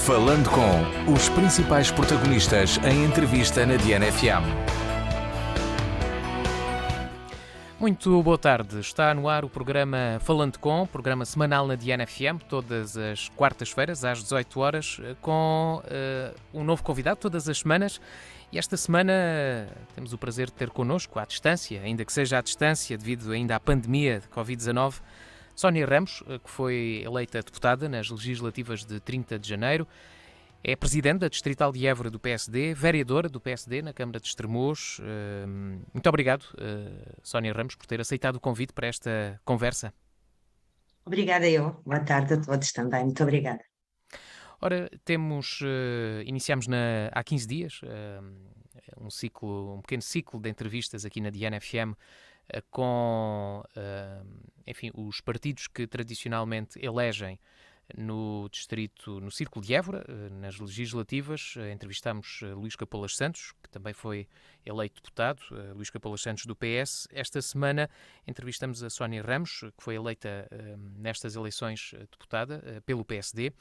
Falando com os principais protagonistas em entrevista na Diana FM. Muito boa tarde. Está no ar o programa Falando com, programa semanal na Diana FM, todas as quartas-feiras às 18 horas, com um novo convidado todas as semanas. E esta semana temos o prazer de ter connosco, à distância, ainda que seja à distância, devido ainda à pandemia de Covid-19, Sónia Ramos, que foi eleita deputada nas legislativas de 30 de janeiro. É presidente da Distrital de Évora do PSD, vereadora do PSD na Câmara de Estremoz. Muito obrigado, Sónia Ramos, por ter aceitado o convite para esta conversa. Obrigada eu. Boa tarde a todos também. Muito obrigada. Ora, iniciamos há 15 dias um pequeno ciclo de entrevistas aqui na Diana FM com, os partidos que tradicionalmente elegem no Círculo de Évora, nas legislativas. Entrevistámos Luís Capolas Santos, que também foi eleito deputado, Luís Capolas Santos do PS. Esta semana entrevistamos a Sónia Ramos, que foi eleita nestas eleições deputada pelo PSD.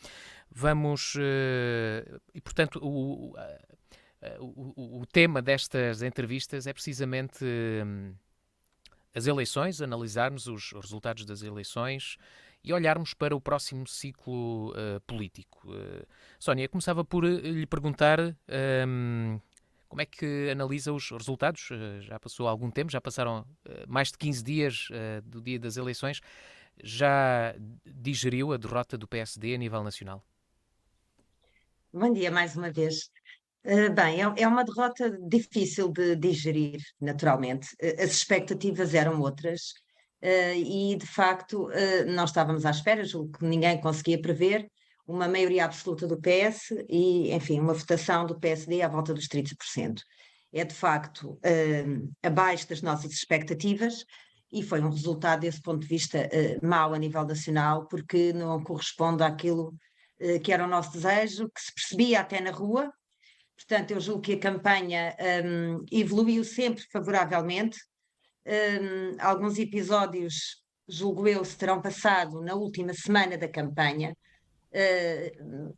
E portanto, o tema destas entrevistas é precisamente as eleições, analisarmos os resultados das eleições e olharmos para o próximo ciclo político. Sónia, começava por lhe perguntar como é que analisa os resultados. Já passou algum tempo, já passaram mais de 15 dias do dia das eleições. Já digeriu a derrota do PSD a nível nacional? Bom dia mais uma vez. Bem, é uma derrota difícil de digerir, naturalmente. As expectativas eram outras e, de facto, não estávamos à espera, julgo que ninguém conseguia prever, uma maioria absoluta do PS e, enfim, uma votação do PSD à volta dos 30%. É, de facto, abaixo das nossas expectativas e foi um resultado, desse ponto de vista, mau a nível nacional, porque não corresponde àquilo que era o nosso desejo, que se percebia até na rua. Portanto, eu julgo que a campanha evoluiu sempre favoravelmente. Alguns episódios, julgo eu, se terão passado na última semana da campanha,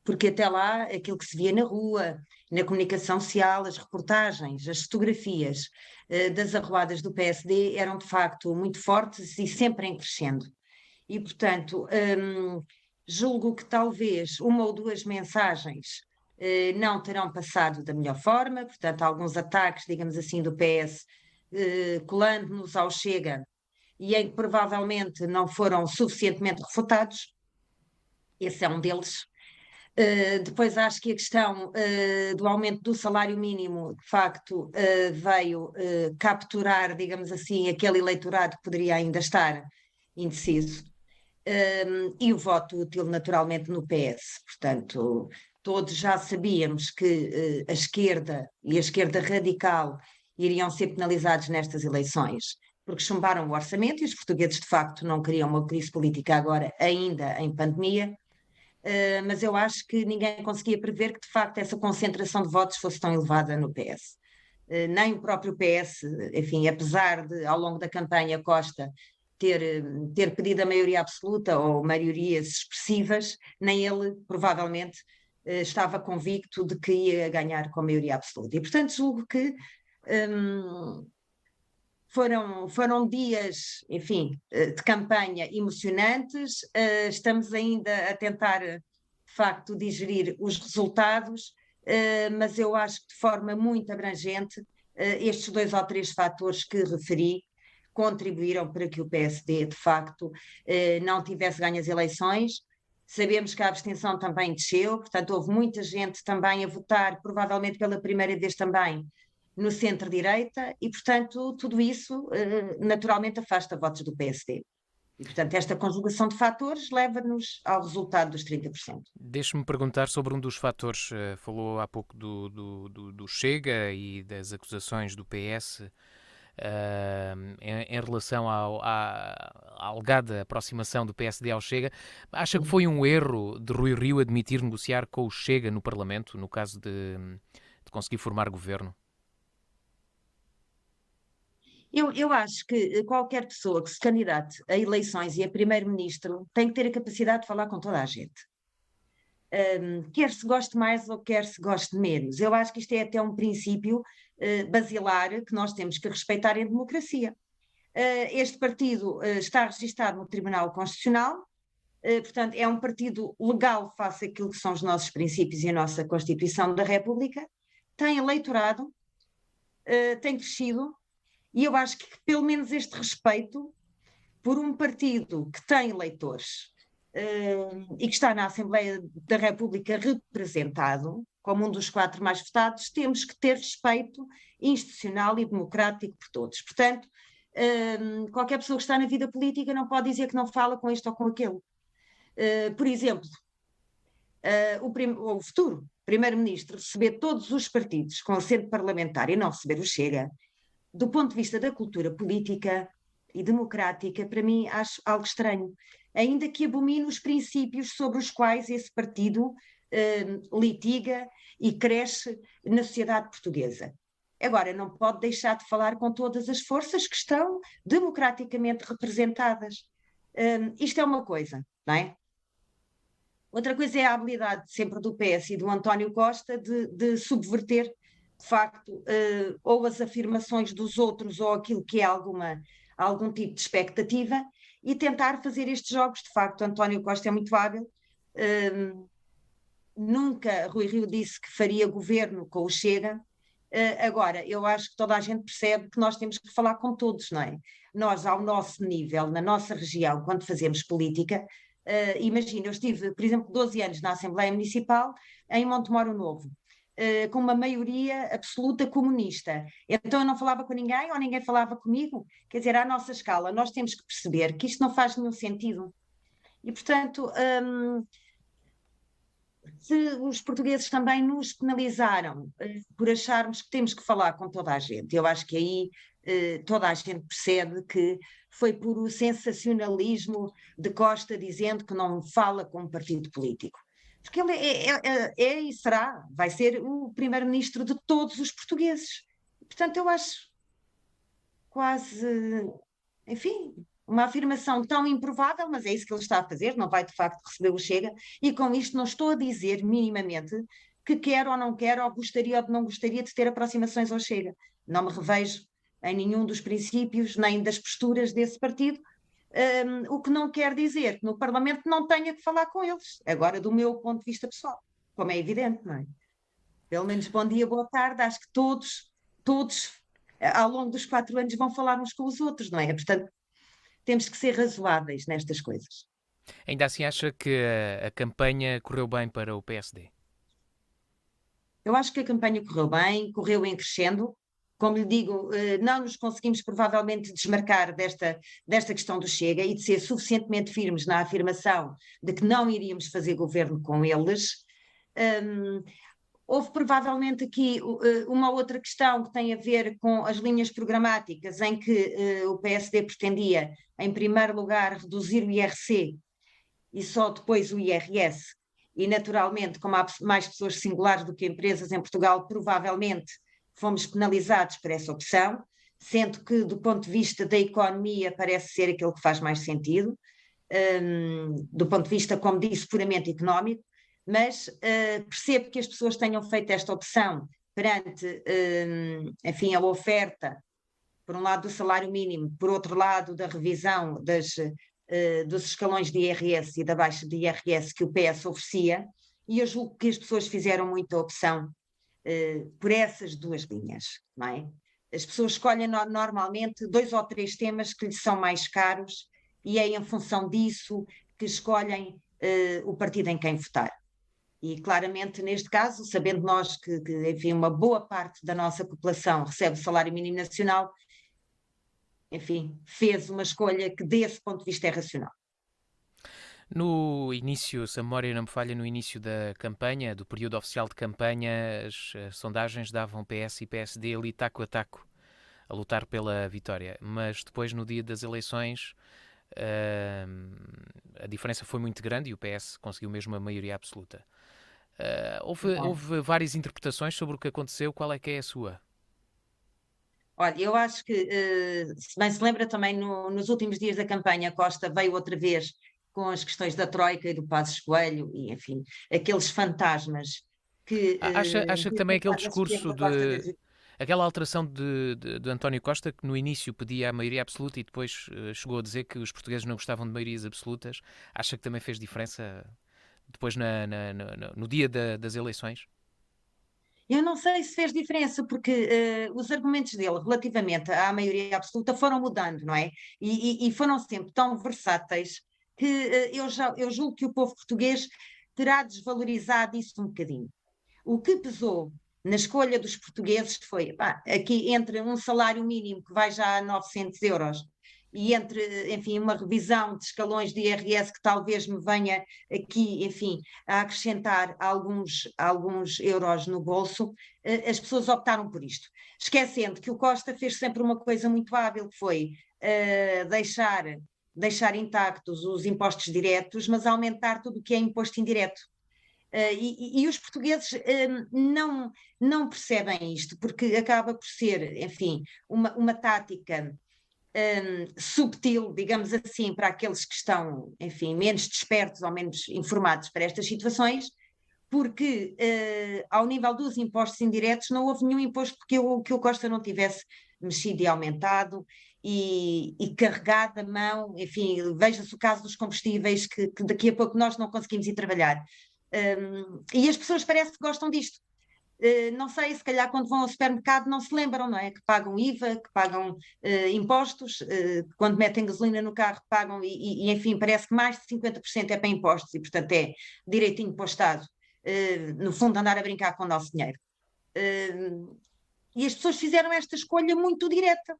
porque até lá aquilo que se via na rua, na comunicação social, as reportagens, as fotografias das arruadas do PSD eram de facto muito fortes e sempre em crescendo. E, portanto, julgo que talvez uma ou duas mensagens não terão passado da melhor forma, portanto, alguns ataques, digamos assim, do PS, colando-nos ao Chega, e em que provavelmente não foram suficientemente refutados. Esse é um deles. Depois acho que a questão do aumento do salário mínimo, de facto, veio capturar, digamos assim, aquele eleitorado que poderia ainda estar indeciso. E o voto útil, naturalmente, no PS. Portanto, todos já sabíamos que a esquerda e a esquerda radical iriam ser penalizados nestas eleições, porque chumbaram o orçamento e os portugueses, de facto, não queriam uma crise política agora, ainda em pandemia. Mas eu acho que ninguém conseguia prever que, de facto, essa concentração de votos fosse tão elevada no PS. Nem o próprio PS, enfim, apesar de, ao longo da campanha, Costa ter pedido a maioria absoluta ou maiorias expressivas, nem ele, provavelmente, estava convicto de que ia ganhar com a maioria absoluta. E, portanto, julgo que foram dias, enfim, de campanha emocionantes. Estamos ainda a tentar, de facto, digerir os resultados, mas eu acho que de forma muito abrangente, estes 2 ou 3 fatores que referi contribuíram para que o PSD, de facto, não tivesse ganho as eleições. Sabemos que a abstenção também desceu, portanto, houve muita gente também a votar, provavelmente pela primeira vez também, no centro-direita, e, portanto, tudo isso naturalmente afasta votos do PSD. E, portanto, esta conjugação de fatores leva-nos ao resultado dos 30%. Deixe-me perguntar sobre um dos fatores. Falou há pouco do Chega e das acusações do PS em relação à alegada aproximação do PSD ao Chega. Acha que foi um erro de Rui Rio admitir negociar com o Chega no Parlamento, no caso de conseguir formar governo? Eu acho que qualquer pessoa que se candidate a eleições e a primeiro-ministro tem que ter a capacidade de falar com toda a gente. quer se goste mais ou quer se goste menos. Eu acho que isto é até um princípio basilar que nós temos que respeitar em democracia. Este partido está registado no Tribunal Constitucional, portanto, é um partido legal face àquilo que são os nossos princípios e a nossa Constituição da República, tem eleitorado, tem crescido, e eu acho que pelo menos este respeito por um partido que tem eleitores e que está na Assembleia da República representado, como um dos 4 mais votados, temos que ter respeito institucional e democrático por todos. Portanto, qualquer pessoa que está na vida política não pode dizer que não fala com isto ou com aquele. Por exemplo, o futuro primeiro-ministro receber todos os partidos com assento parlamentar e não receber o Chega, do ponto de vista da cultura política e democrática, para mim acho algo estranho, ainda que abomine os princípios sobre os quais esse partido litiga e cresce na sociedade portuguesa. Agora, não pode deixar de falar com todas as forças que estão democraticamente representadas. Isto é uma coisa, não é? Outra coisa é a habilidade sempre do PS e do António Costa de subverter, de facto, ou as afirmações dos outros ou aquilo que é algum tipo de expectativa e tentar fazer estes jogos. De facto, António Costa é muito hábil. Nunca Rui Rio disse que faria governo com o Chega. Agora, eu acho que toda a gente percebe que nós temos que falar com todos, não é? Nós, ao nosso nível, na nossa região, quando fazemos política, imagina, eu estive, por exemplo, 12 anos na Assembleia Municipal em Montemoro Novo, com uma maioria absoluta comunista. Então eu não falava com ninguém ou ninguém falava comigo. Quer dizer, à nossa escala, nós temos que perceber que isto não faz nenhum sentido. E, portanto, se os portugueses também nos penalizaram por acharmos que temos que falar com toda a gente, eu acho que aí toda a gente percebe que foi por o sensacionalismo de Costa dizendo que não fala com um partido político. Porque ele é e será, vai ser o primeiro-ministro de todos os portugueses. Portanto, eu acho quase, enfim, uma afirmação tão improvável, mas é isso que ele está a fazer, não vai de facto receber o Chega, e com isto não estou a dizer minimamente que quer ou não quer, ou gostaria ou não gostaria de ter aproximações ao Chega. Não me revejo em nenhum dos princípios, nem das posturas desse partido, o que não quer dizer que no Parlamento não tenha que falar com eles, agora do meu ponto de vista pessoal, como é evidente, não é? Pelo menos bom dia, boa tarde, acho que todos, ao longo dos 4 anos vão falar uns com os outros, não é? Portanto, temos que ser razoáveis nestas coisas. Ainda assim acha que a campanha correu bem para o PSD? Eu acho que a campanha correu bem, correu em crescendo. Como lhe digo, não nos conseguimos provavelmente desmarcar desta questão do Chega e de ser suficientemente firmes na afirmação de que não iríamos fazer governo com eles. Houve provavelmente aqui uma outra questão que tem a ver com as linhas programáticas, em que o PSD pretendia, em primeiro lugar, reduzir o IRC e só depois o IRS. E, naturalmente, como há mais pessoas singulares do que empresas em Portugal, provavelmente fomos penalizados por essa opção, sendo que, do ponto de vista da economia, parece ser aquilo que faz mais sentido, do ponto de vista, como disse, puramente económico, mas percebo que as pessoas tenham feito esta opção perante, enfim, a oferta, por um lado, do salário mínimo, por outro lado, da revisão dos escalões de IRS e da baixa de IRS que o PS oferecia, e eu julgo que as pessoas fizeram muita opção por essas duas linhas, não é? As pessoas escolhem normalmente 2 ou 3 temas que lhes são mais caros e é em função disso que escolhem o partido em quem votar. E claramente neste caso, sabendo nós que enfim, uma boa parte da nossa população recebe o salário mínimo nacional, enfim, fez uma escolha que desse ponto de vista é racional. No início, se a memória não me falha, no início da campanha, do período oficial de campanha, as sondagens davam PS e PSD ali taco a taco, a lutar pela vitória. Mas depois, no dia das eleições, a diferença foi muito grande e o PS conseguiu mesmo a maioria absoluta. Houve várias interpretações sobre o que aconteceu. Qual é que é a sua? Olha, eu acho que, se bem se lembra também, nos últimos dias da campanha, Costa veio outra vez com as questões da Troika e do Passos Coelho, e enfim, aqueles fantasmas que... Acha que também aquele discurso Extrema gosta de dizer. aquela alteração de António Costa, que no início pedia a maioria absoluta e depois chegou a dizer que os portugueses não gostavam de maiorias absolutas, acha que também fez diferença depois no dia das eleições? Eu não sei se fez diferença, porque os argumentos dele relativamente à maioria absoluta foram mudando, não é? E foram sempre tão versáteis que eu julgo que o povo português terá desvalorizado isso um bocadinho. O que pesou na escolha dos portugueses foi, pá, aqui entre um salário mínimo que vai já a 900 euros e entre, enfim, uma revisão de escalões de IRS que talvez me venha aqui, enfim, a acrescentar alguns euros no bolso, as pessoas optaram por isto. Esquecendo que o Costa fez sempre uma coisa muito hábil, que foi deixar intactos os impostos diretos, mas aumentar tudo o que é imposto indireto. E os portugueses não percebem isto, porque acaba por ser, enfim, uma tática subtil, digamos assim, para aqueles que estão, enfim, menos despertos ou menos informados para estas situações, porque ao nível dos impostos indiretos não houve nenhum imposto que o Costa não tivesse mexido e aumentado e carregado a mão, enfim, veja-se o caso dos combustíveis, que daqui a pouco nós não conseguimos ir trabalhar. E as pessoas parece que gostam disto. Não sei, se calhar quando vão ao supermercado não se lembram, não é? Que pagam IVA, que pagam impostos, quando metem gasolina no carro pagam, enfim, parece que mais de 50% é para impostos e, portanto, é direitinho para o Estado, no fundo, andar a brincar com o nosso dinheiro. E as pessoas fizeram esta escolha muito direta,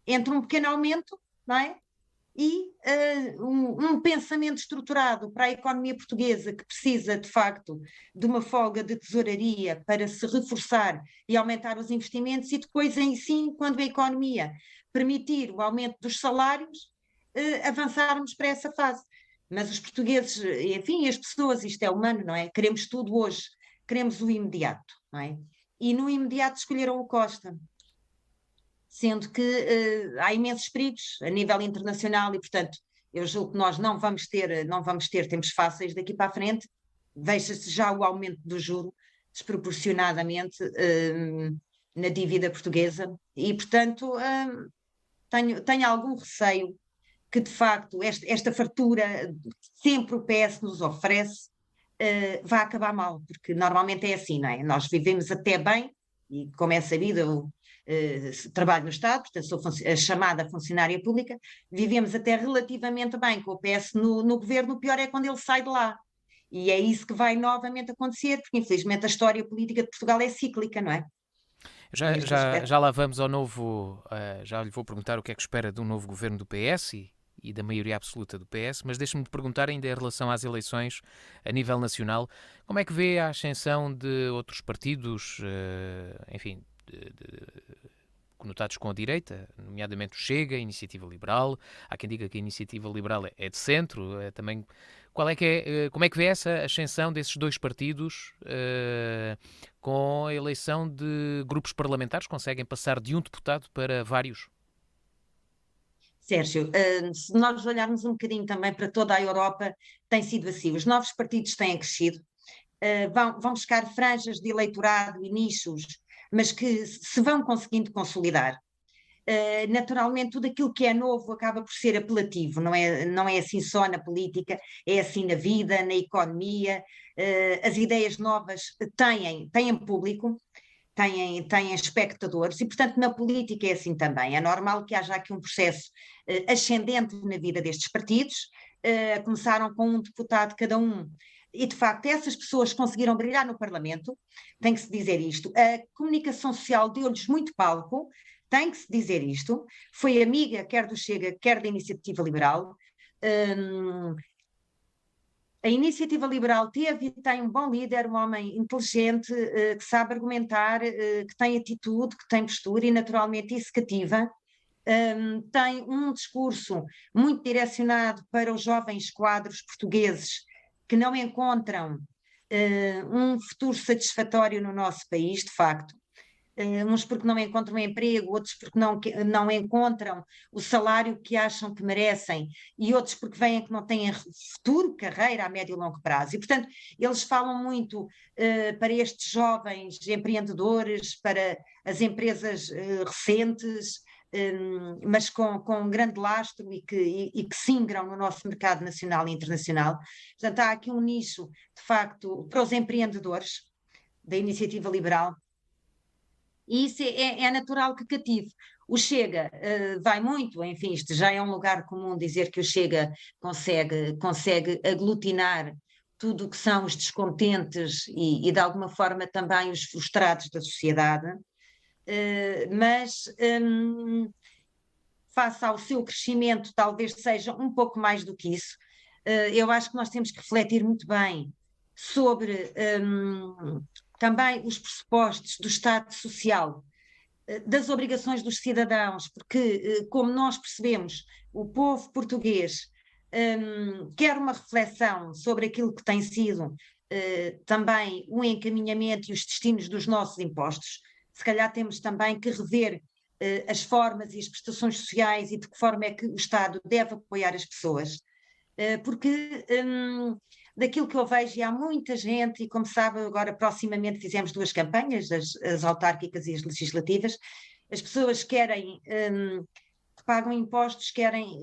entre um pequeno aumento, não é? E um pensamento estruturado para a economia portuguesa, que precisa, de facto, de uma folga de tesouraria para se reforçar e aumentar os investimentos, e depois, em si, quando a economia permitir o aumento dos salários, avançarmos para essa fase. Mas os portugueses, enfim, as pessoas, isto é humano, não é? Queremos tudo hoje, queremos o imediato, não é? E no imediato escolheram o Costa, sendo que há imensos perigos a nível internacional e, portanto, eu julgo que nós não vamos ter tempos fáceis daqui para a frente. Veja-se já o aumento do juro desproporcionadamente na dívida portuguesa e, portanto, tenho algum receio que, de facto, esta fartura que sempre o PS nos oferece vai acabar mal, porque normalmente é assim, não é? Nós vivemos até bem, e como é sabido, eu trabalho no Estado, portanto sou a chamada funcionária pública, vivemos até relativamente bem com o PS no governo, o pior é quando ele sai de lá. E é isso que vai novamente acontecer, porque infelizmente a história política de Portugal é cíclica, não é? Já lá vamos ao novo. Já lhe vou perguntar o que é que espera de um novo governo do PS e da maioria absoluta do PS, mas deixe-me perguntar ainda em relação às eleições a nível nacional, como é que vê a ascensão de outros partidos, enfim, conotados com a direita, nomeadamente o Chega, a Iniciativa Liberal. Há quem diga que a Iniciativa Liberal é de centro. Também, como é que vê essa ascensão desses dois partidos com a eleição de grupos parlamentares? Conseguem passar de um deputado para vários? Sérgio, se nós olharmos um bocadinho também para toda a Europa, tem sido assim. Os novos partidos têm crescido, vão buscar franjas de eleitorado e nichos, mas que se vão conseguindo consolidar. Naturalmente, tudo aquilo que é novo acaba por ser apelativo, não é assim só na política, é assim na vida, na economia. As ideias novas têm público, têm espectadores, e, portanto, na política é assim também. É normal que haja aqui um processo ascendente na vida destes partidos. Começaram com um deputado cada um. E, de facto, essas pessoas conseguiram brilhar no Parlamento, tem que se dizer isto. A comunicação social deu-lhes muito palco, tem que se dizer isto. Foi amiga, quer do Chega, quer da Iniciativa Liberal. A Iniciativa Liberal tem um bom líder, um homem inteligente, que sabe argumentar, que tem atitude, que tem postura e, naturalmente, isso cativa. Tem um discurso muito direcionado para os jovens quadros portugueses que não encontram um futuro satisfatório no nosso país, de facto. uns porque não encontram emprego, outros porque não encontram o salário que acham que merecem, e outros porque veem que não têm futuro, carreira a médio e longo prazo. E, portanto, eles falam muito para estes jovens empreendedores, para as empresas recentes, mas com um grande lastro e que se ingram no nosso mercado nacional e internacional. Portanto, há aqui um nicho, de facto, para os empreendedores da iniciativa liberal, e isso é natural que cative. O Chega vai muito, enfim, isto já é um lugar comum dizer que o Chega consegue aglutinar tudo o que são os descontentes e de alguma forma também os frustrados da sociedade, mas face ao seu crescimento talvez seja um pouco mais do que isso. Eu acho que nós temos que refletir muito bem sobre também os pressupostos do Estado Social, das obrigações dos cidadãos, porque, como nós percebemos, o povo português quer uma reflexão sobre aquilo que tem sido também o encaminhamento e os destinos dos nossos impostos. Se calhar temos também que rever as formas e as prestações sociais e de que forma é que o Estado deve apoiar as pessoas, porque daquilo que eu vejo, e há muita gente, e como sabe, agora proximamente fizemos 2 campanhas, as autárquicas e as legislativas. As pessoas querem, que pagam impostos, querem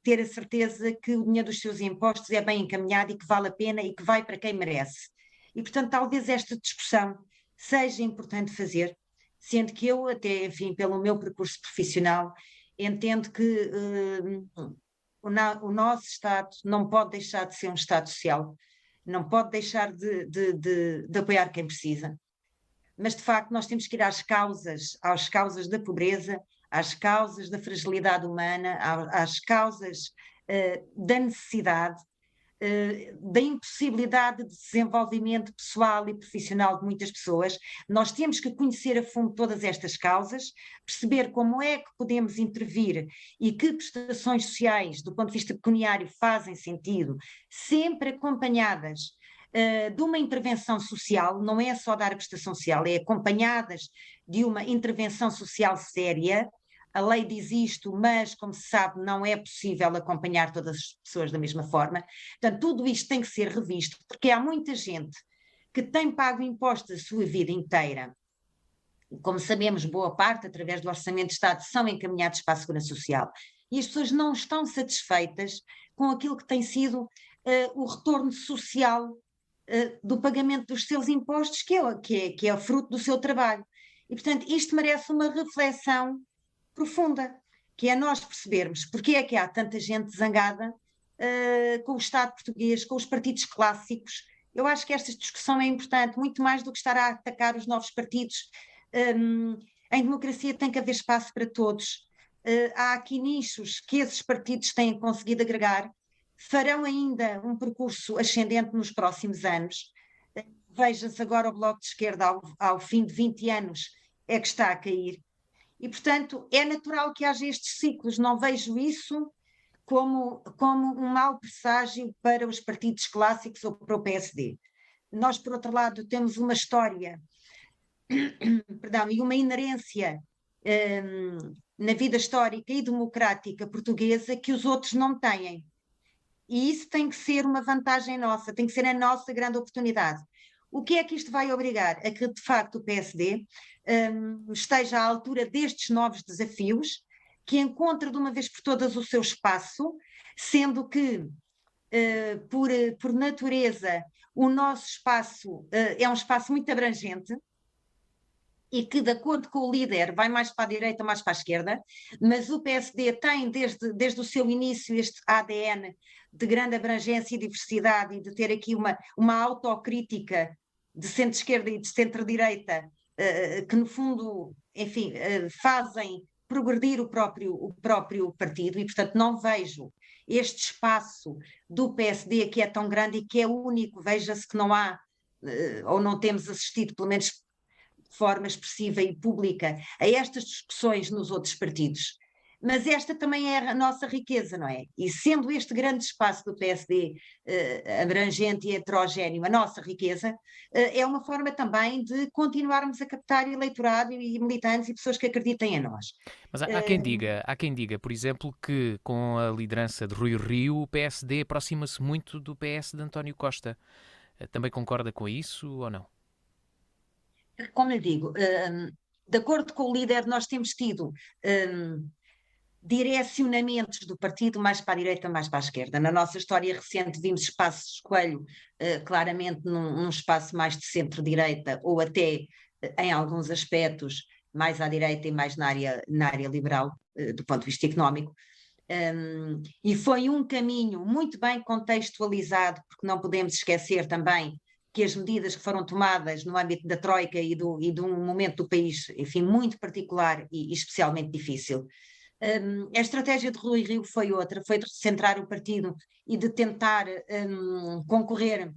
ter a certeza que o dinheiro dos seus impostos é bem encaminhado e que vale a pena e que vai para quem merece. E, portanto, talvez esta discussão seja importante fazer, sendo que eu, até, enfim, pelo meu percurso profissional, entendo que o nosso Estado não pode deixar de ser um Estado social, não pode deixar de apoiar quem precisa. Mas, de facto, nós temos que ir às causas da pobreza, às causas da fragilidade humana, às causas da necessidade, da impossibilidade de desenvolvimento pessoal e profissional de muitas pessoas. Nós temos que conhecer a fundo todas estas causas, perceber como é que podemos intervir e que prestações sociais, do ponto de vista pecuniário, fazem sentido, sempre acompanhadas de uma intervenção social. Não é só dar a prestação social, é acompanhadas de uma intervenção social séria. A lei diz isto, mas, como se sabe, não é possível acompanhar todas as pessoas da mesma forma. Portanto, tudo isto tem que ser revisto, porque há muita gente que tem pago impostos a sua vida inteira. Como sabemos, boa parte, através do Orçamento de Estado, são encaminhados para a Segurança Social. E as pessoas não estão satisfeitas com aquilo que tem sido o retorno social do pagamento dos seus impostos, que é o fruto do seu trabalho. E, portanto, isto merece uma reflexão profunda, que é nós percebermos porque é que há tanta gente zangada com o Estado português, com os partidos clássicos. Eu acho que esta discussão é importante, muito mais do que estar a atacar os novos partidos. Em democracia tem que haver espaço para todos. Há aqui nichos que esses partidos têm conseguido agregar, farão ainda um percurso ascendente nos próximos anos. Veja-se agora o Bloco de Esquerda, ao fim de 20 anos, é que está a cair. E, portanto, é natural que haja estes ciclos. Não vejo isso como um mau presságio para os partidos clássicos ou para o PSD. Nós, por outro lado, temos uma história e uma inerência na vida histórica e democrática portuguesa que os outros não têm. E isso tem que ser uma vantagem nossa, tem que ser a nossa grande oportunidade. O que é que isto vai obrigar? A que, de facto, o PSD esteja à altura destes novos desafios, que encontre de uma vez por todas o seu espaço, sendo que, por natureza, o nosso espaço é um espaço muito abrangente e que, de acordo com o líder, vai mais para a direita, mais para a esquerda, mas o PSD tem, desde o seu início, este ADN de grande abrangência e diversidade e de ter aqui uma autocrítica de centro-esquerda e de centro-direita, que, no fundo, enfim, fazem progredir o próprio partido, e, portanto, não vejo este espaço do PSD que é tão grande e que é único. Veja-se que não há, ou não temos assistido, pelo menos de forma expressiva e pública, a estas discussões nos outros partidos. Mas esta também é a nossa riqueza, não é? E sendo este grande espaço do PSD abrangente e heterogéneo a nossa riqueza, é uma forma também de continuarmos a captar eleitorado e militantes e pessoas que acreditem em nós. Mas há quem diga, por exemplo, que com a liderança de Rui Rio, o PSD aproxima-se muito do PS de António Costa. Também concorda com isso ou não? Como lhe digo, de acordo com o líder, nós temos tido direcionamentos do partido mais para a direita, mais para a esquerda. Na nossa história recente vimos espaços de escolho claramente num espaço mais de centro-direita ou até, em alguns aspectos, mais à direita e mais na área liberal, do ponto de vista económico. E foi um caminho muito bem contextualizado, porque não podemos esquecer também que as medidas que foram tomadas no âmbito da Troika e de um momento do país, enfim, muito particular e especialmente difícil. A estratégia de Rui Rio foi outra, foi de centrar o partido e de tentar concorrer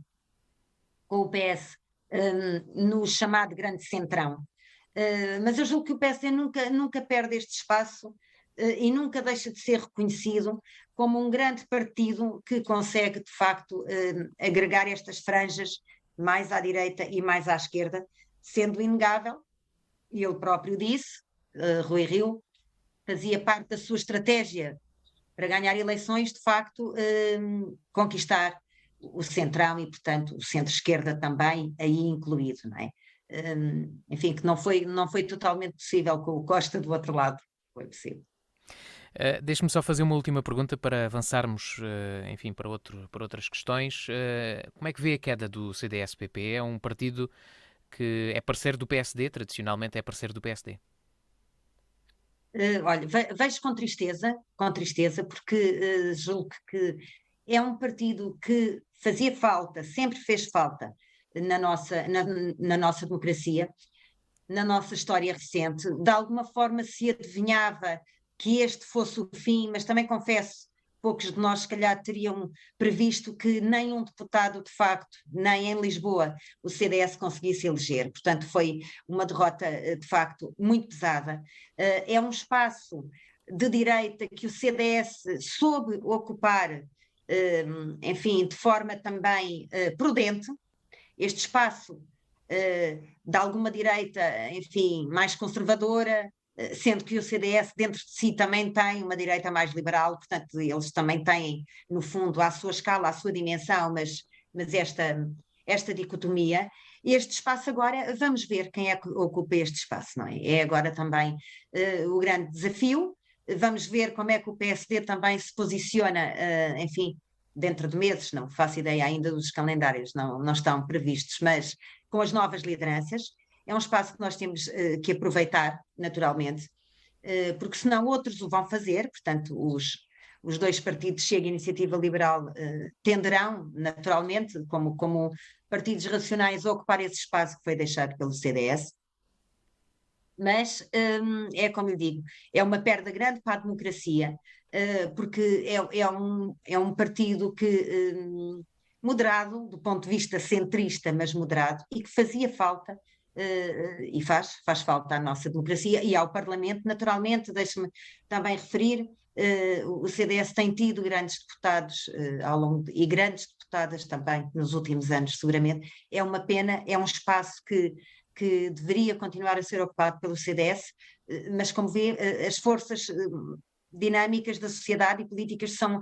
com o PS no chamado grande centrão. Mas eu julgo que o PSD nunca perde este espaço e nunca deixa de ser reconhecido como um grande partido que consegue, de facto, agregar estas franjas mais à direita e mais à esquerda, sendo inegável, e ele próprio disse, Rui Rio, fazia parte da sua estratégia para ganhar eleições, de facto, conquistar o centrão e, portanto, o centro-esquerda também aí incluído, não é? Enfim, que não foi totalmente possível com o Costa do outro lado, foi possível. Deixe-me só fazer uma última pergunta para avançarmos, enfim, para outras questões. Como é que vê a queda do CDS-PP? É um partido que é parceiro do PSD, tradicionalmente é parceiro do PSD. Olha, vejo com tristeza, porque julgo que é um partido que fazia falta, sempre fez falta na nossa democracia, na nossa história recente. De alguma forma se adivinhava que este fosse o fim, mas também confesso, poucos de nós se calhar teriam previsto que nem um deputado, de facto, nem em Lisboa, o CDS conseguisse eleger. Portanto, foi uma derrota, de facto, muito pesada. É um espaço de direita que o CDS soube ocupar, enfim, de forma também prudente. Este espaço de alguma direita, enfim, mais conservadora, sendo que o CDS dentro de si também tem uma direita mais liberal, portanto eles também têm, no fundo, à sua escala, à sua dimensão, mas esta dicotomia. Este espaço agora, vamos ver quem é que ocupa este espaço, não é? É agora também o grande desafio, vamos ver como é que o PSD também se posiciona, enfim, dentro de meses, não faço ideia ainda dos calendários, não estão previstos, mas com as novas lideranças, é um espaço que nós temos que aproveitar naturalmente, porque senão outros o vão fazer, portanto os dois partidos, Chega e Iniciativa Liberal, tenderão naturalmente, como partidos racionais, a ocupar esse espaço que foi deixado pelo CDS, mas é como lhe digo, é uma perda grande para a democracia, porque é um partido que moderado, do ponto de vista centrista, mas moderado, e que fazia falta, e faz falta à nossa democracia e ao Parlamento, naturalmente. Deixe-me também referir, o CDS tem tido grandes deputados e grandes deputadas também nos últimos anos, seguramente. É uma pena, é um espaço que deveria continuar a ser ocupado pelo CDS, mas como vê, as forças dinâmicas da sociedade e políticas são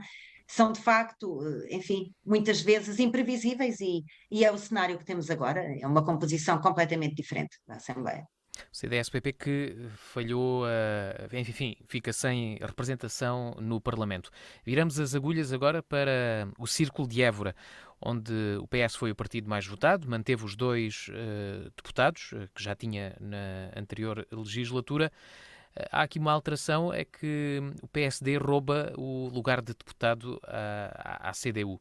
de facto, enfim, muitas vezes imprevisíveis e é o cenário que temos agora, é uma composição completamente diferente da Assembleia. O CDS-PP que falhou, enfim, fica sem representação no Parlamento. Viramos as agulhas agora para o Círculo de Évora, onde o PS foi o partido mais votado, manteve os dois deputados, que já tinha na anterior legislatura. Há aqui uma alteração, é que o PSD rouba o lugar de deputado à CDU.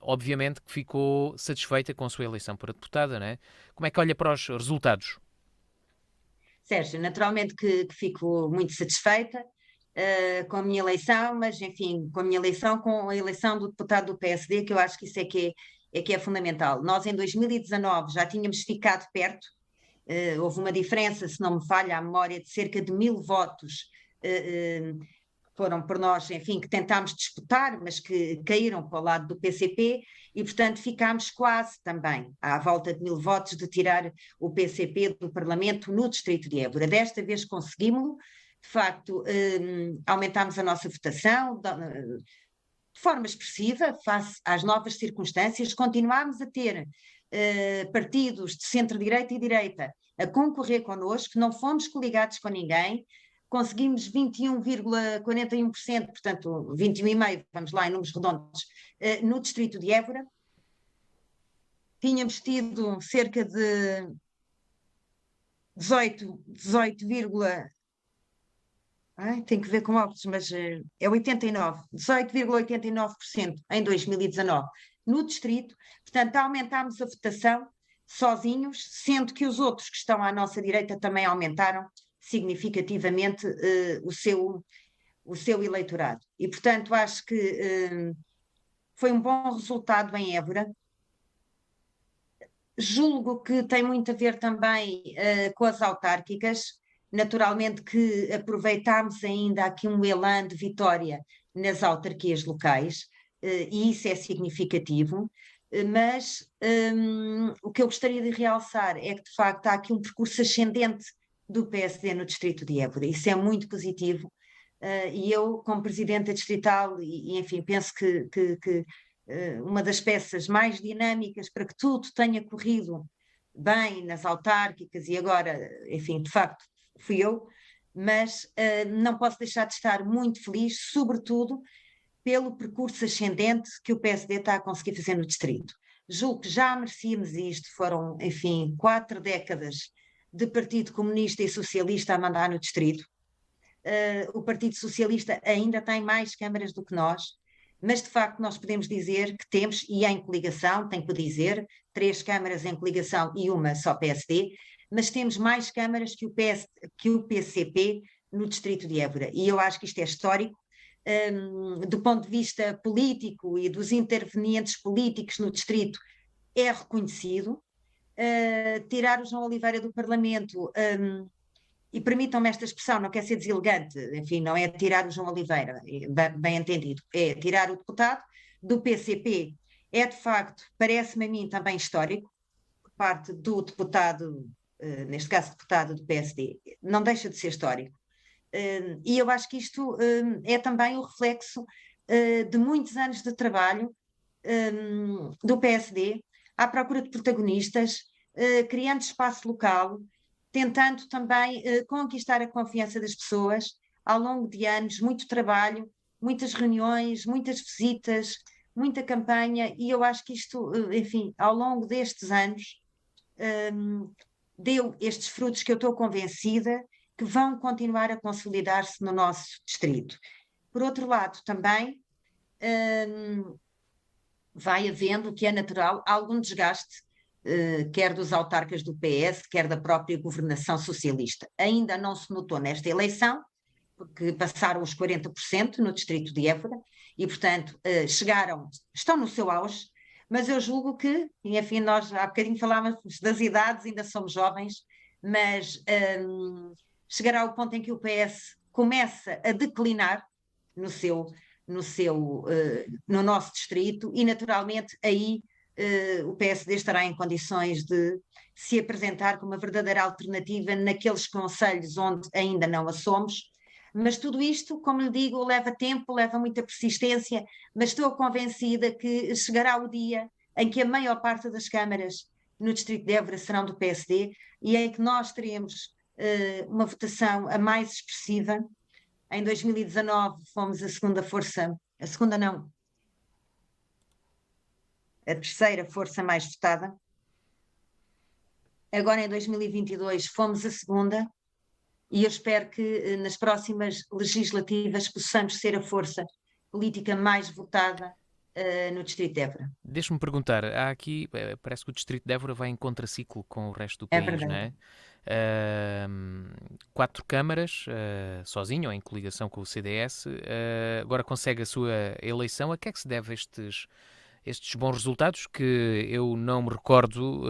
Obviamente que ficou satisfeita com a sua eleição para deputada, não é? Como é que olha para os resultados? Sérgio, naturalmente que fico muito satisfeita com a minha eleição, mas enfim, com a eleição do deputado do PSD, que eu acho que isso é que é fundamental. Nós em 2019 já tínhamos ficado perto, houve uma diferença, se não me falha a memória, de cerca de 1000 votos foram por nós, enfim, que tentámos disputar, mas que caíram para o lado do PCP e, portanto, ficámos quase também à volta de 1000 votos de tirar o PCP do Parlamento no Distrito de Évora. Desta vez conseguimos-lo, de facto, aumentámos a nossa votação de forma expressiva, face às novas circunstâncias, continuámos a ter partidos de centro-direita e direita a concorrer connosco, não fomos coligados com ninguém, conseguimos 21,41%, portanto 21,5%, vamos lá em números redondos, no Distrito de Évora. Tínhamos tido cerca de 18, tem que ver com óbitos, mas é 18,89% em 2019 no distrito. Portanto, aumentámos a votação sozinhos, sendo que os outros que estão à nossa direita também aumentaram significativamente o seu eleitorado. E, portanto, acho que foi um bom resultado em Évora. Julgo que tem muito a ver também com as autárquicas. Naturalmente que aproveitámos ainda aqui um elan de vitória nas autarquias locais, e isso é significativo, mas o que eu gostaria de realçar é que, de facto, há aqui um percurso ascendente do PSD no Distrito de Évora. Isso é muito positivo, e eu, como Presidenta Distrital, enfim, penso que uma das peças mais dinâmicas para que tudo tenha corrido bem nas autárquicas e agora, enfim, de facto, fui eu, mas não posso deixar de estar muito feliz, sobretudo pelo percurso ascendente que o PSD está a conseguir fazer no distrito. Julgo que já merecíamos isto, foram, enfim, 4 décadas de Partido Comunista e Socialista a mandar no distrito. O Partido Socialista ainda tem mais câmaras do que nós, mas de facto nós podemos dizer que temos, e em coligação, tenho que dizer, 3 câmaras em coligação e uma só PSD, mas temos mais câmaras que o PCP no Distrito de Évora. E eu acho que isto é histórico, do ponto de vista político e dos intervenientes políticos no Distrito, é reconhecido. Tirar o João Oliveira do Parlamento, e permitam-me esta expressão, não quer ser deselegante, enfim, não é tirar o João Oliveira, bem entendido, é tirar o deputado do PCP. É de facto, parece-me a mim também histórico, por parte do deputado, neste caso deputado do PSD, não deixa de ser histórico. E eu acho que isto é também o reflexo de muitos anos de trabalho do PSD à procura de protagonistas, criando espaço local, tentando também conquistar a confiança das pessoas ao longo de anos, muito trabalho, muitas reuniões, muitas visitas, muita campanha, e eu acho que isto, enfim, ao longo destes anos, deu estes frutos que eu estou convencida que vão continuar a consolidar-se no nosso distrito. Por outro lado, também vai havendo, o que é natural, algum desgaste, quer dos autarcas do PS, quer da própria governação socialista. Ainda não se notou nesta eleição, porque passaram os 40% no distrito de Évora, e, portanto, estão no seu auge, mas eu julgo que, enfim, nós há bocadinho falávamos das idades, ainda somos jovens, mas chegará ao ponto em que o PS começa a declinar no nosso distrito, e naturalmente aí o PSD estará em condições de se apresentar como uma verdadeira alternativa naqueles concelhos onde ainda não a somos. Mas tudo isto, como lhe digo, leva tempo, leva muita persistência, mas estou convencida que chegará o dia em que a maior parte das câmaras no distrito de Évora serão do PSD e em que nós teremos uma votação a mais expressiva. Em 2019 fomos a terceira força mais votada. Agora em 2022 fomos a segunda, e eu espero que nas próximas legislativas possamos ser a força política mais votada no Distrito de Évora. Deixa-me perguntar, há aqui, parece que o Distrito de Évora vai em contraciclo com o resto do É país, não verdade. é? 4 câmaras, sozinho ou em coligação com o CDS, agora consegue a sua eleição. A que é que se deve estes bons resultados que eu não me recordo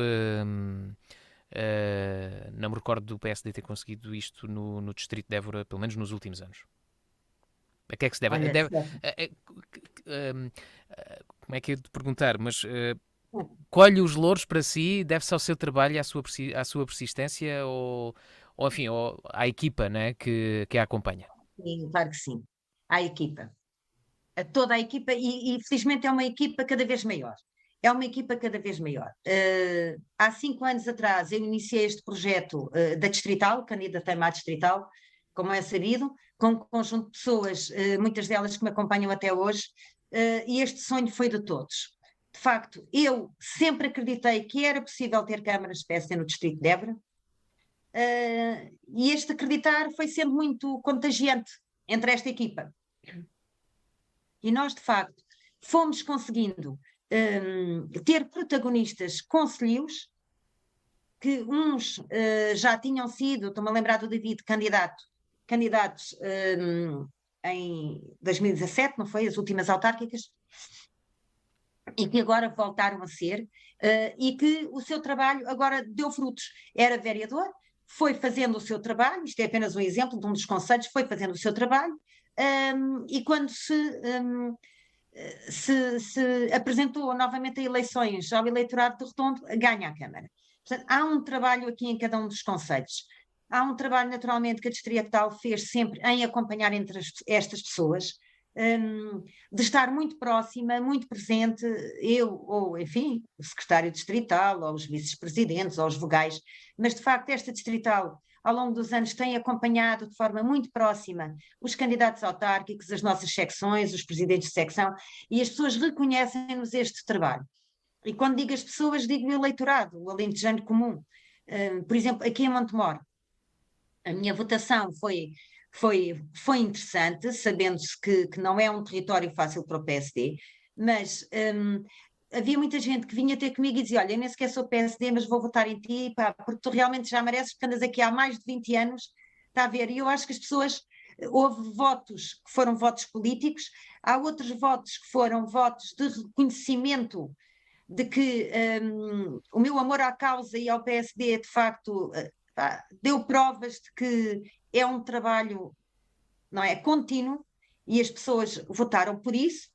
Não me recordo do PSD ter conseguido isto no Distrito de Évora, pelo menos nos últimos anos. A que é que se deve? Olha, Como é que eu ia te perguntar? Mas colhe os louros para si, deve-se ao seu trabalho e à sua persistência ou enfim, ou à equipa, né, que a acompanha? sim, claro que sim. À equipa. A toda a equipa, e felizmente é uma equipa cada vez maior. É uma equipa cada vez maior. Há 5 anos atrás eu iniciei este projeto da Distrital, candidatei-me à Distrital, como é sabido, com um conjunto de pessoas, muitas delas que me acompanham até hoje, e este sonho foi de todos. De facto, eu sempre acreditei que era possível ter câmaras de PSD no Distrito de Évora, e este acreditar foi sendo muito contagiante entre esta equipa. E nós, de facto, fomos conseguindo ter protagonistas concelhios, que uns já tinham sido, estou-me a lembrar do David, candidatos em 2017, não foi? As últimas autárquicas, e que agora voltaram a ser, e que o seu trabalho agora deu frutos. Era vereador, foi fazendo o seu trabalho, isto é apenas um exemplo de um dos conselhos, foi fazendo o seu trabalho, e quando se apresentou novamente a eleições ao eleitorado de Redondo, ganha a Câmara. Portanto, há um trabalho aqui em cada um dos concelhos. Há um trabalho, naturalmente, que a Distrital fez sempre em acompanhar entre estas pessoas, de estar muito próxima, muito presente, eu, ou enfim, o secretário distrital, ou os vice-presidentes, ou os vogais, mas de facto esta Distrital, ao longo dos anos, tem acompanhado de forma muito próxima os candidatos autárquicos, as nossas secções, os presidentes de secção, e as pessoas reconhecem-nos este trabalho. E quando digo as pessoas, digo o eleitorado, o alentejano comum. Por exemplo, aqui em Montemor, a minha votação foi interessante, sabendo-se que não é um território fácil para o PSD, mas havia muita gente que vinha ter comigo e dizia: olha, eu nem sequer sou PSD, mas vou votar em ti, pá, porque tu realmente já mereces, porque andas aqui há mais de 20 anos, está a ver? E eu acho que as pessoas, houve votos que foram votos políticos, há outros votos que foram votos de reconhecimento de que o meu amor à causa e ao PSD, de facto, deu provas de que é um trabalho, não é, contínuo, e as pessoas votaram por isso,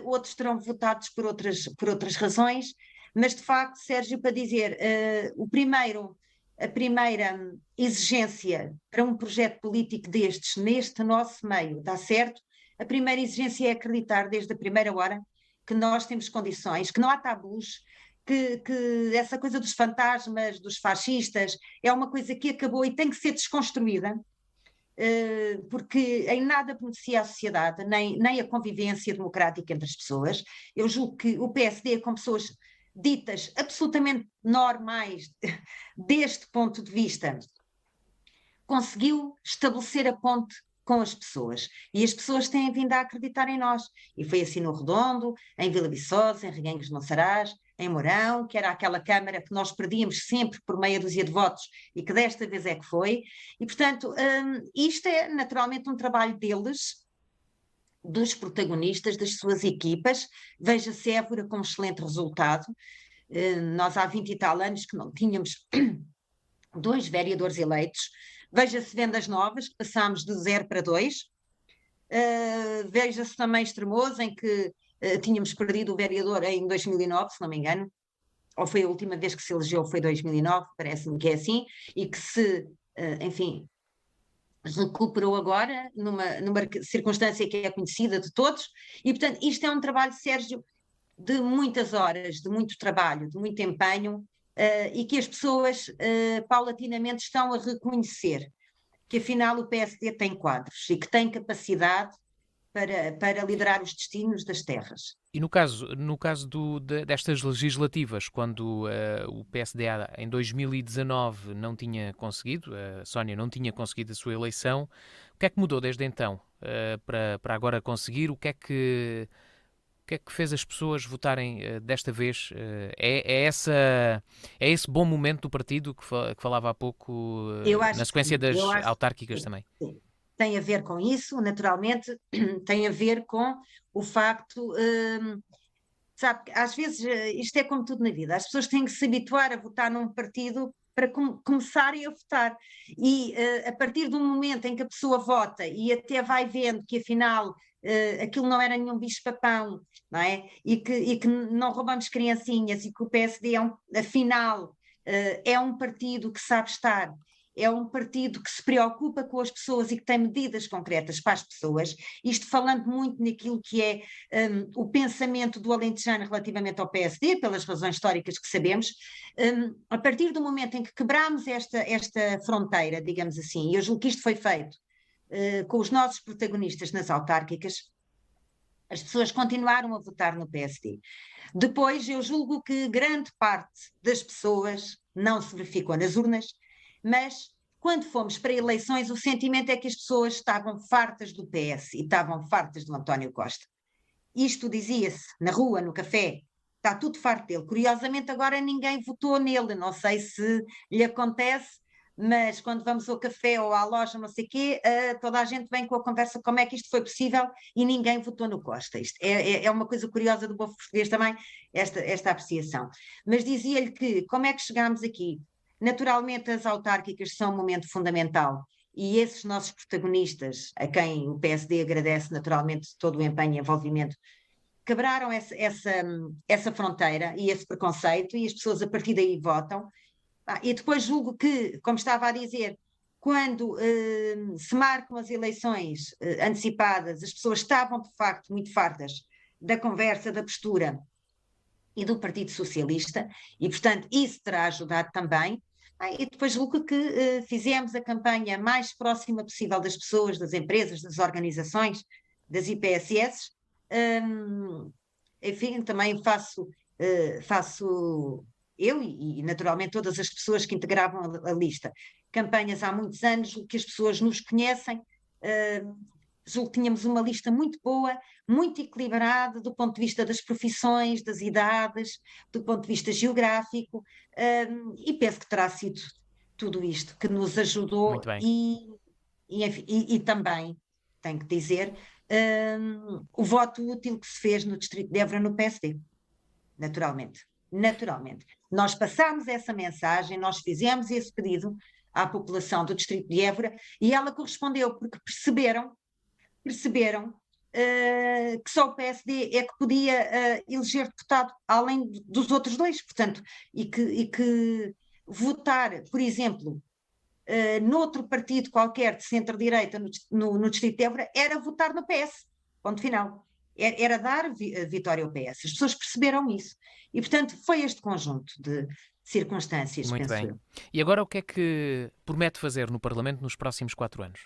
outros terão votado por outras razões, mas de facto, Sérgio, para dizer, a primeira exigência para um projeto político destes, neste nosso meio, dá certo, a primeira exigência é acreditar desde a primeira hora que nós temos condições, que não há tabus, que essa coisa dos fantasmas, dos fascistas, é uma coisa que acabou e tem que ser desconstruída, porque em nada beneficia a sociedade, nem a convivência democrática entre as pessoas. Eu julgo que o PSD, com pessoas ditas absolutamente normais deste ponto de vista, conseguiu estabelecer a ponte com as pessoas, e as pessoas têm vindo a acreditar em nós, e foi assim no Redondo, em Vila Viçosa, em Reguengos de Monsaraz, em Mourão, que era aquela Câmara que nós perdíamos sempre por meia dúzia de votos, e que desta vez é que foi, e portanto isto é naturalmente um trabalho deles, dos protagonistas, das suas equipas. Veja-se Évora com um excelente resultado, nós há 20 e tal anos que não tínhamos 2 vereadores eleitos. Veja-se Vendas Novas, que passámos de 0 para 2. Veja-se também Estremoz, em que tínhamos perdido o vereador em 2009, se não me engano, ou foi a última vez que se elegeu, foi 2009, parece-me que é assim, e que se, enfim, recuperou agora, numa circunstância que é conhecida de todos, e portanto isto é um trabalho, Sérgio, de muitas horas, de muito trabalho, de muito empenho, e que as pessoas paulatinamente estão a reconhecer que afinal o PSD tem quadros e que tem capacidade para liderar os destinos das terras. E no caso destas legislativas, quando o PSD em 2019 não tinha conseguido, a Sónia não tinha conseguido a sua eleição, o que é que mudou desde então para agora conseguir? O que é que fez as pessoas votarem desta vez? É esse bom momento do partido que falava há pouco, Eu acho na que sequência sim. das Eu acho autárquicas que também? sim. Tem a ver com isso, naturalmente, tem a ver com o facto, sabe, às vezes isto é como tudo na vida, as pessoas têm que se habituar a votar num partido para começarem a votar. E a partir do momento em que a pessoa vota e até vai vendo que afinal aquilo não era nenhum bicho-papão, não é? E que não roubamos criancinhas e que o PSD afinal é um partido que sabe estar, é um partido que se preocupa com as pessoas e que tem medidas concretas para as pessoas, isto falando muito naquilo que é o pensamento do alentejano relativamente ao PSD, pelas razões históricas que sabemos, a partir do momento em que quebramos esta fronteira, digamos assim, e eu julgo que isto foi feito com os nossos protagonistas nas autárquicas, as pessoas continuaram a votar no PSD. Depois, eu julgo que grande parte das pessoas não se verificou nas urnas, mas quando fomos para eleições, o sentimento é que as pessoas estavam fartas do PS e estavam fartas do António Costa. Isto dizia-se na rua, no café, está tudo farto dele. Curiosamente, agora ninguém votou nele, não sei se lhe acontece, mas quando vamos ao café ou à loja, não sei o quê, toda a gente vem com a conversa como é que isto foi possível e ninguém votou no Costa. Isto é uma coisa curiosa do povo português também, esta apreciação. Mas dizia-lhe que, como é que chegámos aqui? Naturalmente, as autárquicas são um momento fundamental e esses nossos protagonistas, a quem o PSD agradece naturalmente todo o empenho e envolvimento, quebraram essa fronteira e esse preconceito e as pessoas a partir daí votam. E depois julgo que, como estava a dizer, quando se marcam as eleições antecipadas, as pessoas estavam de facto muito fartas da conversa, da postura e do Partido Socialista, e portanto isso terá ajudado também. E depois julgo que fizemos a campanha mais próxima possível das pessoas, das empresas, das organizações, das IPSS. Enfim, também faço eu e naturalmente todas as pessoas que integravam a lista. Campanhas há muitos anos, que as pessoas nos conhecem, julgo que tínhamos uma lista muito boa, muito equilibrada do ponto de vista das profissões, das idades, do ponto de vista geográfico, e penso que terá sido tudo isto que nos ajudou e também, tenho que dizer, o voto útil que se fez no Distrito de Évora no PSD, naturalmente. Nós passámos essa mensagem, nós fizemos esse pedido à população do Distrito de Évora e ela correspondeu, porque perceberam que só o PSD é que podia eleger deputado além dos outros dois, portanto, e que votar, por exemplo, noutro partido qualquer de centro-direita no Distrito de Évora era votar no PS, ponto final. Era dar vitória ao PS. As pessoas perceberam isso. E, portanto, foi este conjunto de circunstâncias, Muito penso bem. eu. E agora o que é que promete fazer no Parlamento nos próximos 4 anos?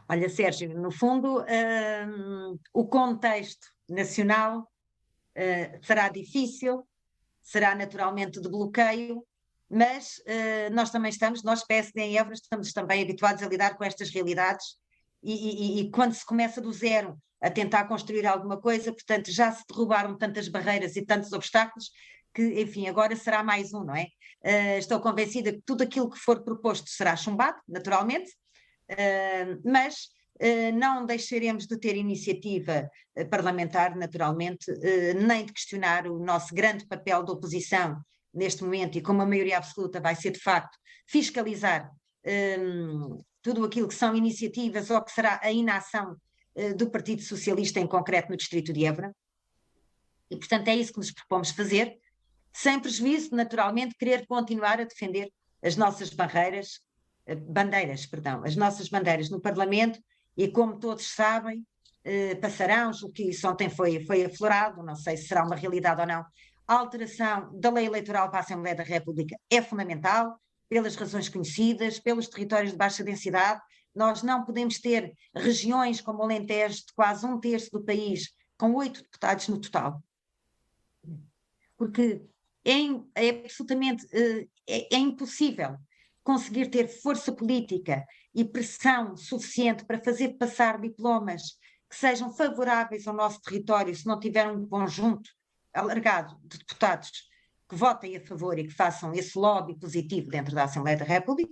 Olha, Sérgio, no fundo, o contexto nacional será difícil, será naturalmente de bloqueio, mas nós também nós PSD em Évora, estamos também habituados a lidar com estas realidades e quando se começa do zero a tentar construir alguma coisa, portanto já se derrubaram tantas barreiras e tantos obstáculos que, enfim, agora será mais um, não é? Estou convencida que tudo aquilo que for proposto será chumbado, naturalmente, mas não deixaremos de ter iniciativa parlamentar, naturalmente, nem de questionar o nosso grande papel de oposição neste momento e com uma maioria absoluta vai ser, de facto, fiscalizar tudo aquilo que são iniciativas ou que será a inação do Partido Socialista, em concreto no Distrito de Évora. E, portanto, é isso que nos propomos fazer, sem prejuízo, naturalmente, querer continuar a defender as nossas bandeiras as nossas bandeiras no Parlamento, e como todos sabem, passarão, o que isso ontem foi aflorado, não sei se será uma realidade ou não, a alteração da lei eleitoral para a Assembleia da República é fundamental, pelas razões conhecidas, pelos territórios de baixa densidade. Nós não podemos ter regiões como o Alentejo, de quase 1/3 do país, com 8 deputados no total. Porque é absolutamente impossível conseguir ter força política e pressão suficiente para fazer passar diplomas que sejam favoráveis ao nosso território se não tiver um conjunto alargado de deputados que votem a favor e que façam esse lobby positivo dentro da Assembleia da República,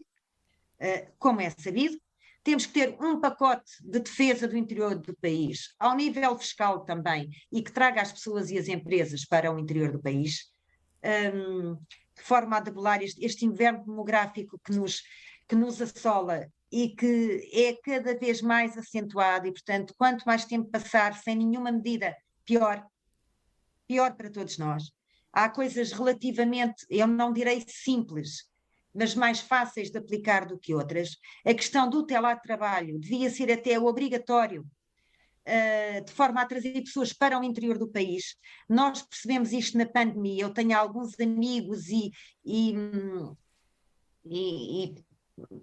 como é sabido. Temos que ter um pacote de defesa do interior do país, ao nível fiscal também, e que traga as pessoas e as empresas para o interior do país. de forma a debelar este inverno demográfico que nos assola e que é cada vez mais acentuado, e, portanto, quanto mais tempo passar sem nenhuma medida, pior para todos nós. Há coisas relativamente, eu não direi simples, mas mais fáceis de aplicar do que outras. A questão do teletrabalho devia ser até obrigatório, de forma a trazer pessoas para o interior do país. Nós percebemos isto na pandemia. Eu tenho alguns amigos e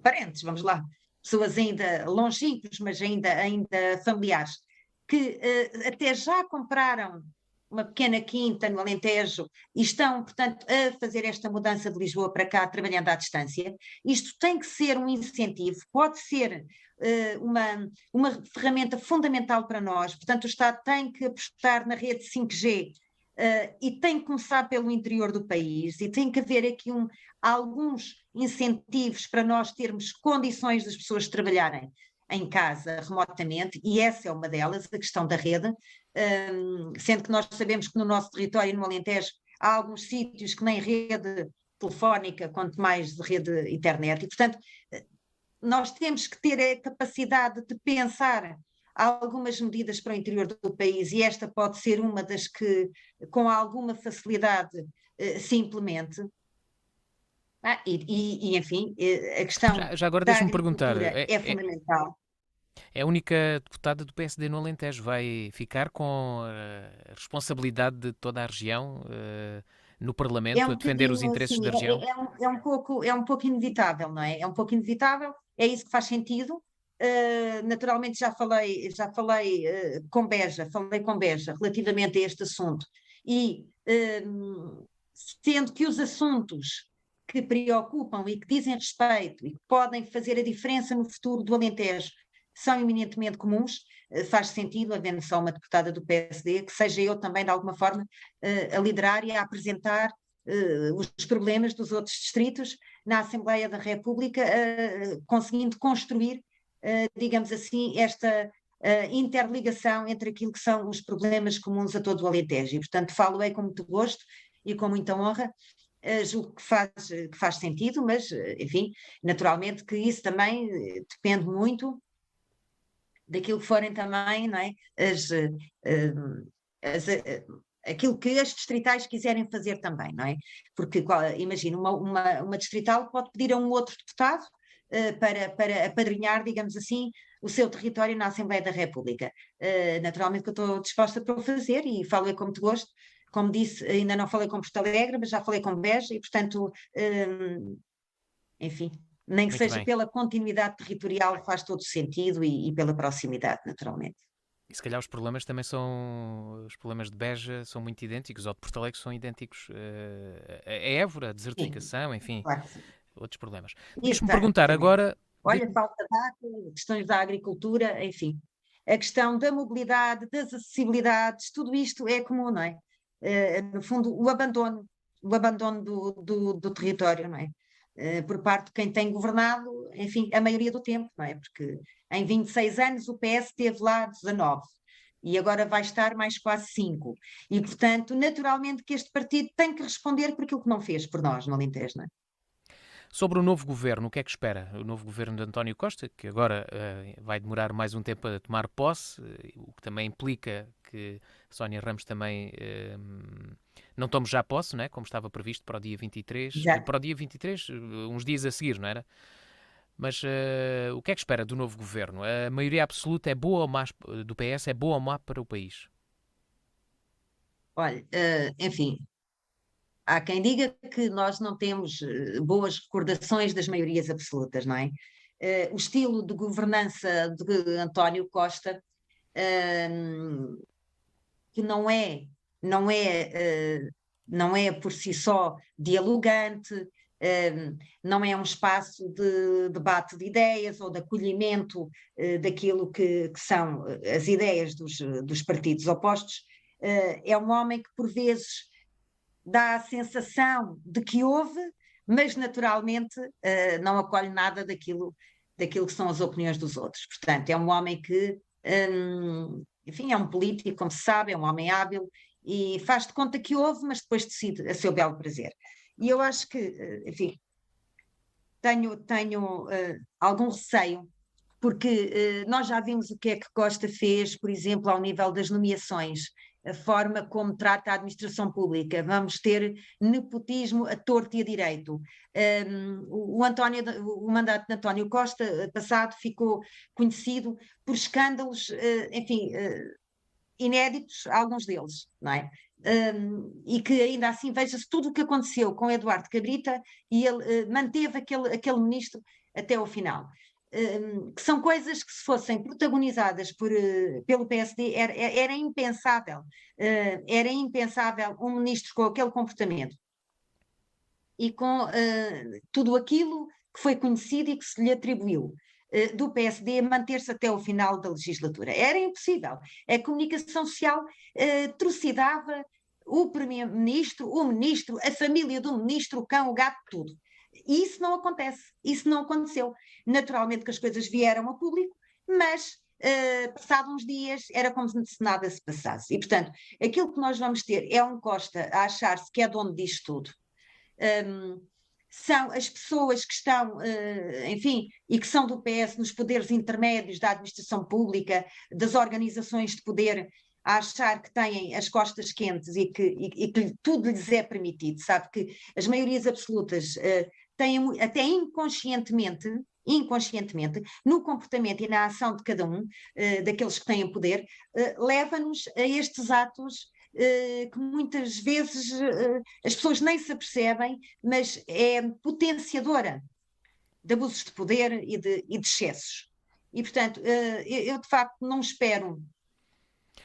parentes, vamos lá, pessoas ainda longínquos, mas ainda familiares, que até já compraram uma pequena quinta no Alentejo e estão, portanto, a fazer esta mudança de Lisboa para cá, trabalhando à distância. Isto tem que ser um incentivo, pode ser uma ferramenta fundamental para nós. Portanto, o Estado tem que apostar na rede 5G e tem que começar pelo interior do país, e tem que haver aqui alguns incentivos para nós termos condições das pessoas trabalharem em casa, remotamente, e essa é uma delas, a questão da rede, sendo que nós sabemos que no nosso território, no Alentejo, há alguns sítios que nem rede telefónica, quanto mais de rede internet, e, portanto, nós temos que ter a capacidade de pensar algumas medidas para o interior do país, e esta pode ser uma das que, com alguma facilidade, se implemente. Enfim, a questão Já agora da deixa-me perguntar, agricultura é fundamental. é a única deputada do PSD no Alentejo, vai ficar com a responsabilidade de toda a região no É Parlamento, a um defender os bocadinho interesses assim, da região? é um pouco inevitável, não é? É um pouco inevitável, é isso que faz sentido. Naturalmente já falei falei com Beja relativamente a este assunto, e sendo que os assuntos que preocupam e que dizem respeito e que podem fazer a diferença no futuro do Alentejo são eminentemente comuns, faz sentido, havendo só uma deputada do PSD, que seja eu também, de alguma forma, a liderar e a apresentar os problemas dos outros distritos na Assembleia da República, conseguindo construir, digamos assim, esta interligação entre aquilo que são os problemas comuns a todo o Alentejo. E, portanto, falo-ei com muito gosto e com muita honra. Julgo que faz sentido, mas, enfim, naturalmente que isso também depende muito daquilo que forem também, não é? Aquilo que as distritais quiserem fazer também, não é? Porque, imagina, uma distrital pode pedir a um outro deputado para apadrinhar, digamos assim, o seu território na Assembleia da República. Naturalmente que eu estou disposta para o fazer e falo com muito gosto. Como disse, ainda não falei com Porto Alegre, mas já falei com Beja e, portanto, enfim, nem que Muito seja bem. pela continuidade territorial, faz todo sentido, e pela proximidade, naturalmente. E se calhar os problemas também são, os problemas de Beja são muito idênticos, ou de Porto Alegre são idênticos a Évora, a Sim, desertificação, enfim, claro que sim. outros problemas. Deixa-me perguntar Exatamente. agora, Olha, falta de água, questões da agricultura, enfim. A questão da mobilidade, das acessibilidades, tudo isto é comum, não é? No fundo, o abandono do território, não é? Por parte de quem tem governado, enfim, a maioria do tempo, não é? Porque em 26 anos o PS teve lá 19 e agora vai estar mais quase 5. E, portanto, naturalmente que este partido tem que responder por aquilo que não fez por nós no Alentejo, não é? sobre o novo governo, o que é que espera? O novo governo de António Costa, que agora vai demorar mais um tempo a tomar posse, o que também implica que Sónia Ramos também não tome já posse, não é? Como estava previsto para o dia 23, Exato. para o dia 23, uns dias a seguir, não era? Mas o que é que espera do novo governo? A maioria absoluta é boa ou má do PS, é boa ou má para o país? Olha, enfim, há quem diga que nós não temos boas recordações das maiorias absolutas, não é? O estilo de governança de António Costa, que não é por si só dialogante, não é um espaço de debate de ideias ou de acolhimento daquilo que são as ideias dos partidos opostos. É um homem que, por vezes, dá a sensação de que houve, mas naturalmente não acolhe nada daquilo que são as opiniões dos outros. Portanto, é um homem que, enfim, é um político, como se sabe, é um homem hábil e faz de conta que houve, mas depois decide a seu belo prazer. E eu acho que, enfim, tenho algum receio, porque nós já vimos o que é que Costa fez, por exemplo, ao nível das nomeações, a forma como trata a administração pública. Vamos ter nepotismo a torto e a direito. O mandato de António Costa passado ficou conhecido por escândalos, enfim, inéditos, alguns deles, não é? E que ainda assim veja-se tudo o que aconteceu com Eduardo Cabrita e ele manteve aquele ministro até ao final. Que são coisas que, se fossem protagonizadas pelo PSD, era impensável um ministro com aquele comportamento e com tudo aquilo que foi conhecido e que se lhe atribuiu do PSD manter-se até o final da legislatura. Era impossível. A comunicação social trucidava o primeiro-ministro, o ministro, a família do ministro, o cão, o gato, tudo. E isso não acontece, isso não aconteceu. Naturalmente que as coisas vieram a público, mas passados uns dias era como se nada se passasse. E, portanto, aquilo que nós vamos ter é um Costa a achar-se que é dono disto tudo. São as pessoas que estão, enfim, e que são do PS nos poderes intermédios da administração pública, das organizações de poder, a achar que têm as costas quentes e que tudo lhes é permitido. Sabe que as maiorias absolutas têm até inconscientemente, no comportamento e na ação de cada um, daqueles que têm poder, leva-nos a estes atos que muitas vezes as pessoas nem se apercebem, mas é potenciadora de abusos de poder e de excessos. E, portanto, eu de facto não espero.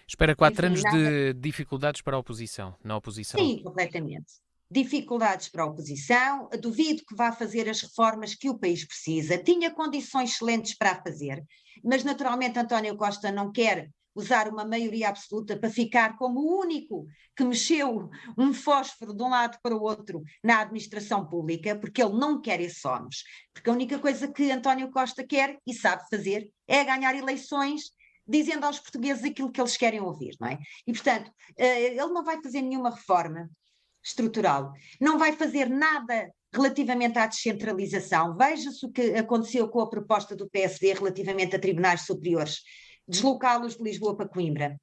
Espera 4 Enfim, anos nada. de dificuldades para a oposição, na oposição. Sim, completamente. Dificuldades para a oposição, duvido que vá fazer as reformas que o país precisa. Tinha condições excelentes para a fazer, mas naturalmente António Costa não quer usar uma maioria absoluta para ficar como o único que mexeu um fósforo de um lado para o outro na administração pública, porque ele não quer esses ónus. Porque a única coisa que António Costa quer e sabe fazer é ganhar eleições dizendo aos portugueses aquilo que eles querem ouvir, não é? E, portanto, ele não vai fazer nenhuma reforma estrutural, não vai fazer nada relativamente à descentralização. Veja-se o que aconteceu com a proposta do PSD relativamente a tribunais superiores, deslocá-los de Lisboa para Coimbra.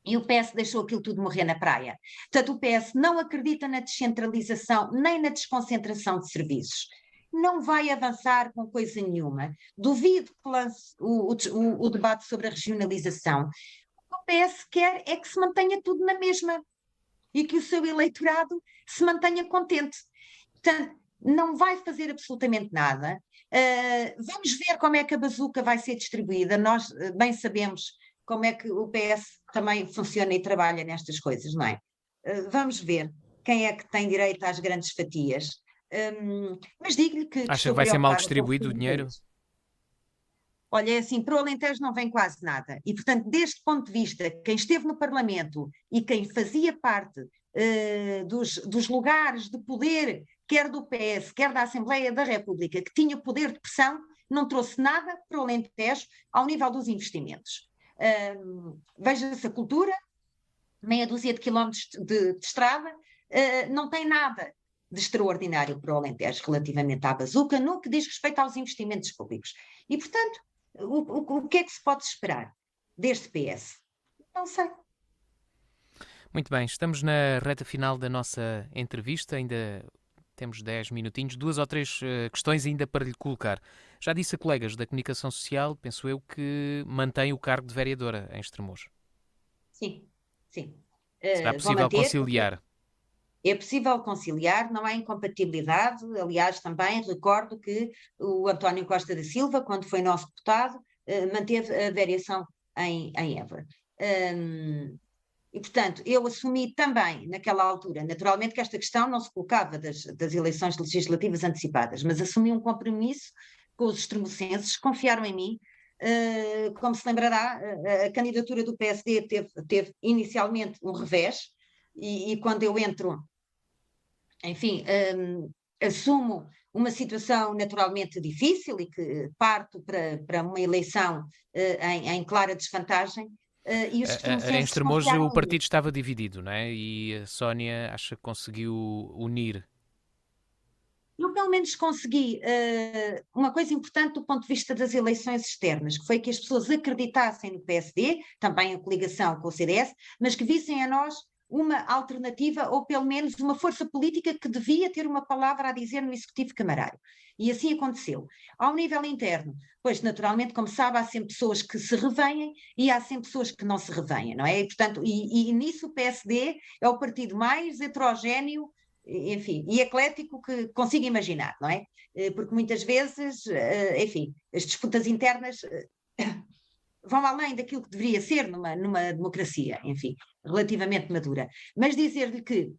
E o PS deixou aquilo tudo morrer na praia. Portanto, o PS não acredita na descentralização nem na desconcentração de serviços. Não vai avançar com coisa nenhuma. Duvido que lance o debate sobre a regionalização. O que o PS quer é que se mantenha tudo na mesma e que o seu eleitorado se mantenha contente. Portanto, não vai fazer absolutamente nada. Vamos ver como é que a bazuca vai ser distribuída. Nós bem sabemos como é que o PS também funciona e trabalha nestas coisas, não é? Vamos ver quem é que tem direito às grandes fatias. Mas digo-lhe que Acha que estou vai ser mal preocupada com o distribuído o futuro do dinheiro? país. Olha, é assim, para o Alentejo não vem quase nada. E, portanto, deste ponto de vista, quem esteve no Parlamento e quem fazia parte dos lugares de poder, quer do PS, quer da Assembleia da República, que tinha poder de pressão, não trouxe nada para o Alentejo ao nível dos investimentos. Veja-se a cultura, meia dúzia de quilómetros de estrada, não tem nada de extraordinário para o Alentejo relativamente à bazuca, no que diz respeito aos investimentos públicos. E, portanto, o que é que se pode esperar deste PS? Não sei. Muito bem, estamos na reta final da nossa entrevista, ainda temos 10 minutinhos, 2 ou 3 questões ainda para lhe colocar. Já disse a colegas da comunicação social, penso eu, que mantém o cargo de vereadora em Estremoz. Sim, sim. Será Vou possível manter. conciliar? É possível conciliar, não há incompatibilidade. Aliás, também recordo que o António Costa da Silva, quando foi nosso deputado, manteve a vereação em Évora. E, portanto, eu assumi também, naquela altura, naturalmente que esta questão não se colocava das eleições legislativas antecipadas, mas assumi um compromisso com os extremocenses, confiaram em mim. Como se lembrará, a candidatura do PSD teve inicialmente um revés, e quando eu entro, enfim, assumo uma situação naturalmente difícil e que parto para uma eleição em clara desvantagem. E os Em extremocenses Estremoz confiaram o em mim. partido estava dividido, não é? E a Sónia acha que conseguiu unir. Eu, pelo menos, consegui uma coisa importante do ponto de vista das eleições externas, que foi que as pessoas acreditassem no PSD, também a coligação com o CDS, mas que vissem a nós uma alternativa ou, pelo menos, uma força política que devia ter uma palavra a dizer no Executivo Camarário. E assim aconteceu. Ao nível interno, pois, naturalmente, como sabe, há sempre pessoas que se revêem e há sempre pessoas que não se revêem, não é? E, portanto, e nisso o PSD é o partido mais heterogéneo, enfim, e eclético que consigo imaginar, não é? Porque muitas vezes, enfim, as disputas internas vão além daquilo que deveria ser numa democracia, enfim, relativamente madura. Mas dizer-lhe que,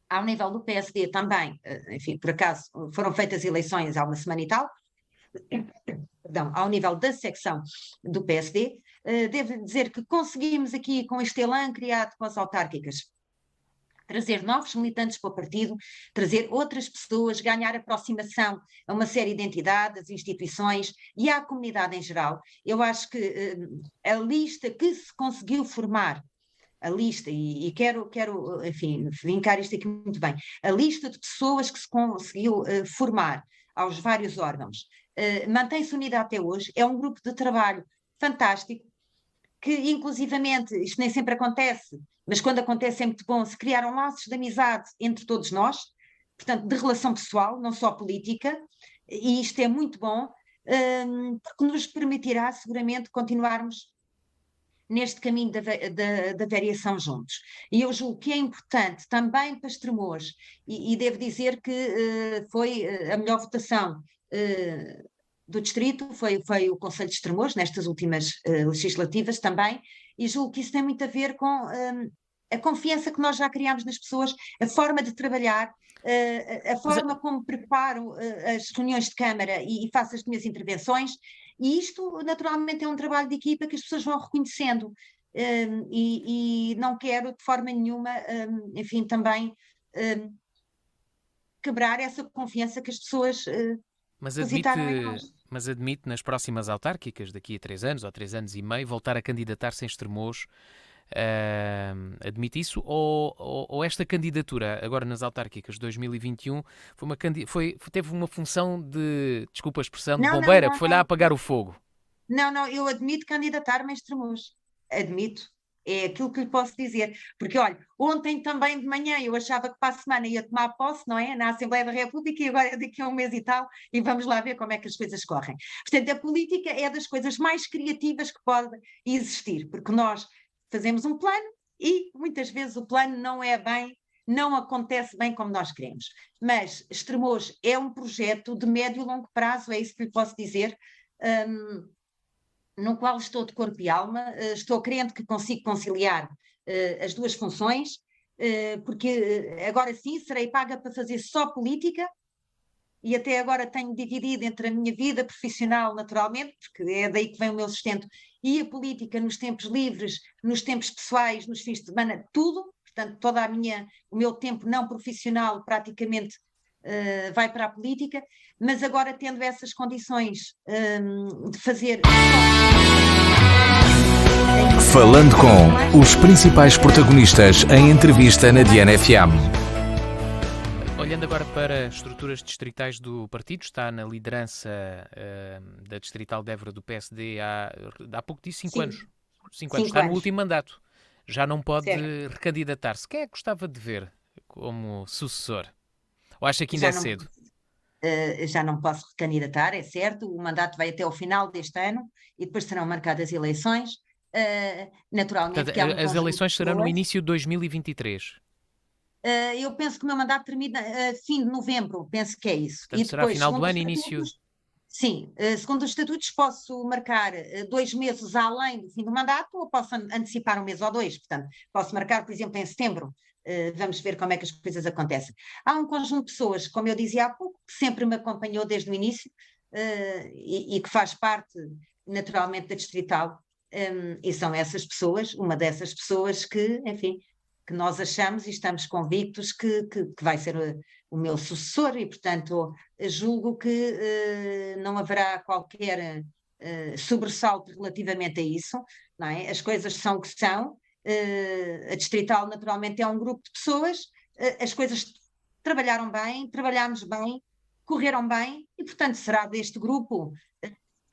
ao nível do PSD também, enfim, por acaso foram feitas eleições há uma semana e tal, perdão, ao nível da secção do PSD, devo dizer que conseguimos aqui, com este elan criado com as autárquicas, trazer novos militantes para o partido, trazer outras pessoas, ganhar aproximação a uma série de entidades, instituições e à comunidade em geral. Eu acho que a lista que se conseguiu formar, a lista, e quero, enfim, vincar isto aqui muito bem, a lista de pessoas que se conseguiu formar aos vários órgãos, mantém-se unida até hoje, é um grupo de trabalho fantástico, que inclusivamente, isto nem sempre acontece, mas quando acontece é muito bom, se criaram laços de amizade entre todos nós, portanto, de relação pessoal, não só política, e isto é muito bom, porque nos permitirá seguramente continuarmos neste caminho da variação juntos. E eu julgo que é importante também para Estremoz, e devo dizer que foi a melhor votação do distrito, foi o Conselho de Estremoz, nestas últimas legislativas também, e julgo que isso tem muito a ver com a confiança que nós já criámos nas pessoas, a forma de trabalhar, a forma como preparo as reuniões de Câmara e faço as minhas intervenções, e isto naturalmente é um trabalho de equipa que as pessoas vão reconhecendo, e não quero de forma nenhuma, enfim, também quebrar essa confiança que as pessoas Mas depositaram em nós. admite nas próximas autárquicas, daqui a 3 anos ou 3 anos e meio, voltar a candidatar-se em Estremoz. Admite isso? Ou esta candidatura, agora nas autárquicas de 2021, teve uma função de, desculpa a expressão, de Não, não, bombeira, não, que foi lá não. apagar o fogo? Não, eu admito candidatar-me a Estremoz. Admito. É aquilo que lhe posso dizer. Porque, olha, ontem também de manhã eu achava que para a semana ia tomar posse, não é? Na Assembleia da República e agora é daqui a um mês e tal, e vamos lá ver como é que as coisas correm. Portanto, a política é das coisas mais criativas que pode existir, porque nós fazemos um plano e muitas vezes o plano não acontece bem como nós queremos. Mas Estremoz é um projeto de médio e longo prazo, é isso que lhe posso dizer. No qual estou de corpo e alma, estou crente que consigo conciliar as duas funções, porque agora sim serei paga para fazer só política, e até agora tenho dividido entre a minha vida profissional, naturalmente, porque é daí que vem o meu sustento, e a política nos tempos livres, nos tempos pessoais, nos fins de semana, tudo. Portanto, o meu tempo não profissional praticamente vai para a política, mas agora tendo essas condições de fazer. Falando com os principais protagonistas em entrevista na Diana FM. Olhando agora para as estruturas distritais do partido, está na liderança da distrital de Évora do PSD há pouco disso, 5 anos. 5 anos. Está no último mandato. Já não pode recandidatar-se. Quem é que gostava de ver como sucessor? Ou acha que ainda é cedo? Já não posso recandidatar, é certo. O mandato vai até ao final deste ano e depois serão marcadas eleições. Naturalmente, Portanto, que há um as eleições serão no pessoas. início de 2023. Eu penso que o meu mandato termina fim de novembro, penso que é isso. Portanto, E será depois, final do ano, início. Sim, segundo os estatutos, posso marcar 2 meses além do fim do mandato ou posso antecipar 1 mês ou 2. Portanto, posso marcar, por exemplo, em setembro. Vamos ver como é que as coisas acontecem. Há um conjunto de pessoas, como eu dizia há pouco, que sempre me acompanhou desde o início e que faz parte, naturalmente, da Distrital. E são essas pessoas, uma dessas pessoas que, enfim, que nós achamos e estamos convictos que vai ser o meu sucessor e, portanto, julgo que não haverá qualquer sobressalto relativamente a isso, não é? As coisas são o que são, a Distrital naturalmente é um grupo de pessoas, as coisas trabalharam bem, trabalhámos bem, correram bem, e portanto será deste grupo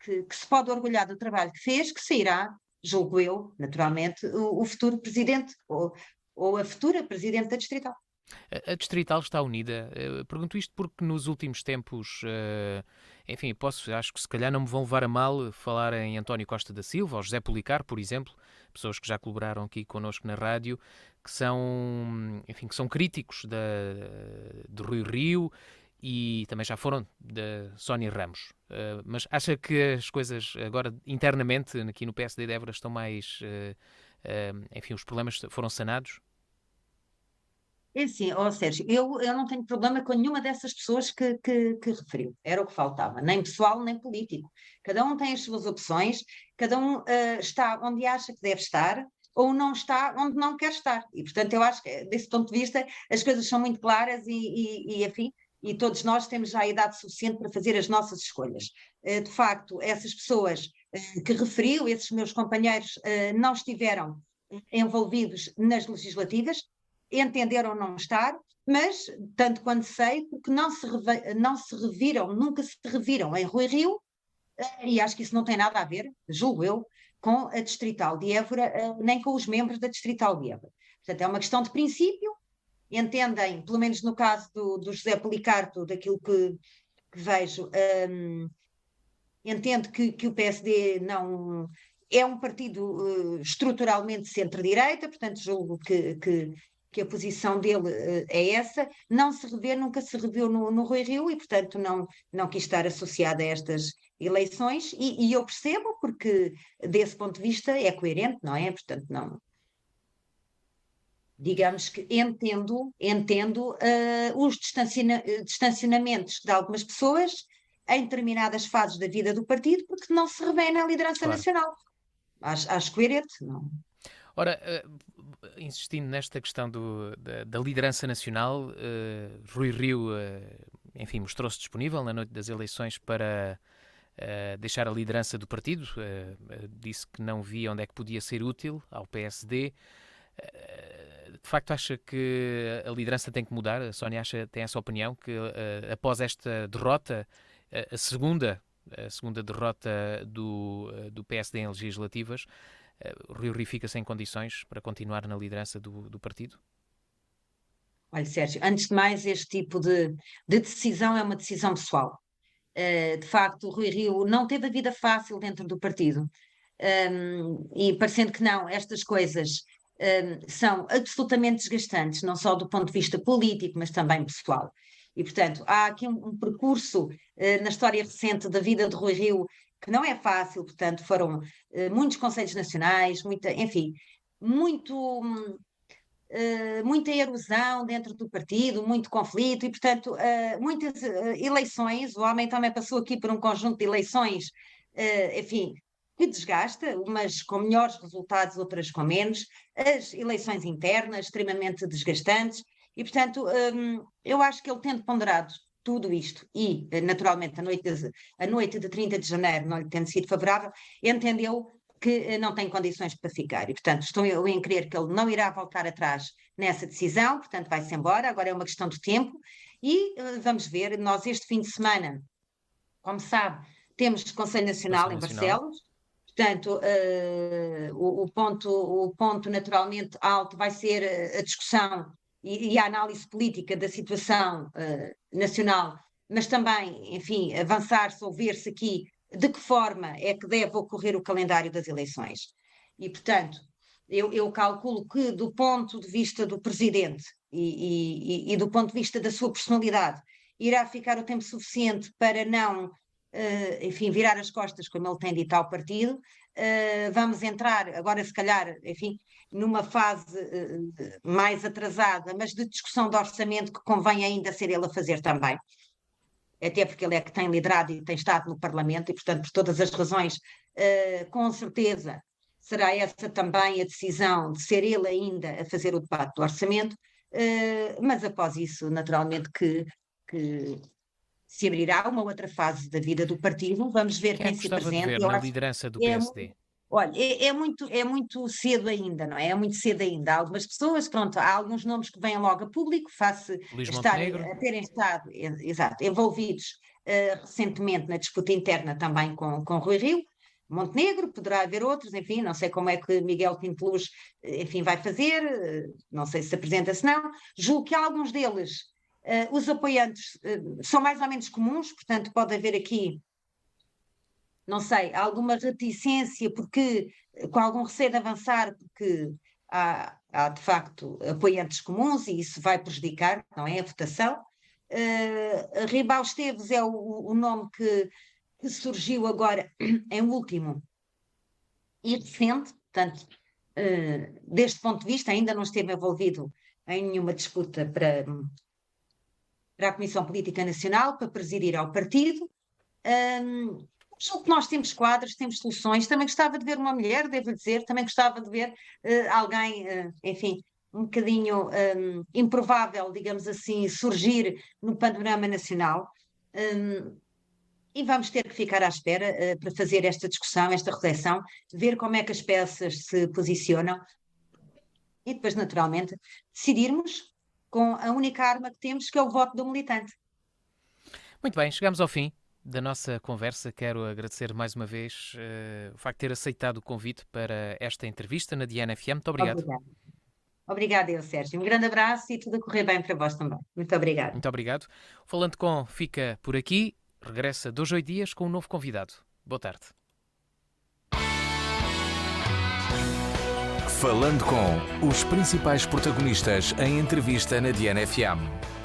que se pode orgulhar do trabalho que fez, que sairá, julgo eu, naturalmente, o futuro presidente ou a futura presidente da Distrital. A Distrital está unida. Pergunto isto porque nos últimos tempos, enfim, acho que se calhar não me vão levar a mal falar em António Costa da Silva ou José Policar, por exemplo, pessoas que já colaboraram aqui connosco na rádio, que são, enfim, que são críticos de Rui Rio e também já foram da Sónia Ramos. Mas acha que as coisas agora internamente aqui no PSD de Évora estão mais, enfim, os problemas foram sanados? É assim, Sérgio, eu não tenho problema com nenhuma dessas pessoas que referiu. Era o que faltava, nem pessoal, nem político. Cada um tem as suas opções, cada um está onde acha que deve estar ou não está onde não quer estar. E, portanto, eu acho que, desse ponto de vista, as coisas são muito claras enfim, e todos nós temos já a idade suficiente para fazer as nossas escolhas. De facto, essas pessoas que referiu, esses meus companheiros, não estiveram envolvidos nas legislativas, entenderam não estar, mas, tanto quanto sei, porque não se reviram, nunca se reviram em Rui Rio, e acho que isso não tem nada a ver, julgo eu, com a Distrital de Évora, nem com os membros da Distrital de Évora. Portanto, é uma questão de princípio, entendem, pelo menos no caso do José Policarpo, daquilo que vejo, entendo que o PSD não é um partido estruturalmente centro-direita, portanto julgo que a posição dele é essa, não se revê, nunca se reviu no Rui Rio e, portanto, não quis estar associada a estas eleições e eu percebo porque, desse ponto de vista, é coerente, não é? Portanto, não... Digamos que entendo os distanciamentos de algumas pessoas em determinadas fases da vida do partido porque não se revê na liderança Claro. nacional. Acho coerente, não? Ora, insistindo nesta questão da liderança nacional, Rui Rio, enfim, mostrou-se disponível na noite das eleições para deixar a liderança do partido, disse que não via onde é que podia ser útil ao PSD. De facto, acha que a liderança tem que mudar? A Sónia tem essa opinião, que após esta derrota, a segunda derrota do PSD em legislativas, Rui Rio fica sem condições para continuar na liderança do partido? Olha, Sérgio, antes de mais, este tipo de decisão é uma decisão pessoal. De facto, o Rui Rio não teve a vida fácil dentro do partido. E parecendo que não, estas coisas são absolutamente desgastantes, não só do ponto de vista político, mas também pessoal. E, portanto, há aqui um percurso na história recente da vida de Rui Rio que não é fácil, portanto, foram muitos conselhos nacionais, enfim, muita erosão dentro do partido, muito conflito e, portanto, muitas eleições. O homem também passou aqui por um conjunto de eleições, enfim, que desgasta, umas com melhores resultados, outras com menos, as eleições internas extremamente desgastantes e, portanto, eu acho que ele tendo ponderado tudo isto e, naturalmente, a noite de 30 de janeiro não lhe tendo sido favorável, entendeu que não tem condições para ficar. E, portanto, estou eu em crer que ele não irá voltar atrás nessa decisão, portanto, vai-se embora. Agora é uma questão de tempo e vamos ver. Nós, este fim de semana, como sabe, temos Conselho Nacional em Barcelos. Portanto, o ponto naturalmente alto vai ser a discussão e a análise política da situação nacional, mas também, enfim, avançar-se ou ver-se aqui de que forma é que deve ocorrer o calendário das eleições. E, portanto, eu calculo que do ponto de vista do Presidente e do ponto de vista da sua personalidade, irá ficar o tempo suficiente para não, enfim, virar as costas, como ele tem dito ao partido. Vamos entrar agora, se calhar, enfim, numa fase mais atrasada, mas de discussão de orçamento que convém ainda ser ele a fazer também. Até porque ele é que tem liderado e tem estado no Parlamento e, portanto, por todas as razões, com certeza será essa também a decisão de ser ele ainda a fazer o debate do orçamento, mas após isso, naturalmente, que se abrirá uma outra fase da vida do partido, vamos ver quem se gostava de apresenta. ver na liderança do É PSD? Olha, é muito cedo ainda, não é? É muito cedo ainda. Há algumas pessoas, pronto, há alguns nomes que vêm logo a público, face Luís estarem, Montenegro. a terem estado, exato, envolvidos recentemente na disputa interna também com Rui Rio. Montenegro, poderá haver outros, enfim, não sei como é que Miguel Pinteluz, enfim, vai fazer, não sei se apresenta, se não. Julgo que alguns deles, os apoiantes, são mais ou menos comuns, portanto, pode haver aqui, não sei, alguma reticência, porque com algum receio de avançar, porque há de facto apoiantes comuns e isso vai prejudicar, não é, a votação. Ribal Esteves é o nome que surgiu agora em último e recente, portanto, deste ponto de vista, ainda não esteve envolvido em nenhuma disputa para a Comissão Política Nacional, para presidir ao partido. Julgo que nós temos quadros, temos soluções. Também gostava de ver uma mulher, devo dizer, também gostava de ver alguém, enfim, um bocadinho improvável, digamos assim, surgir no panorama nacional. E vamos ter que ficar à espera para fazer esta discussão, esta reflexão, ver como é que as peças se posicionam e depois, naturalmente, decidirmos com a única arma que temos, que é o voto do militante. Muito bem, chegamos ao fim da nossa conversa. Quero agradecer mais uma vez o facto de ter aceitado o convite para esta entrevista na Diana FM. Muito obrigado. Obrigada, eu, Sérgio. Um grande abraço e tudo a correr bem para vós também. Muito obrigada. Muito obrigado. O Falando Com fica por aqui. Regressa 2 a 8 dias com um novo convidado. Boa tarde. Falando com os principais protagonistas em entrevista na Diana FM.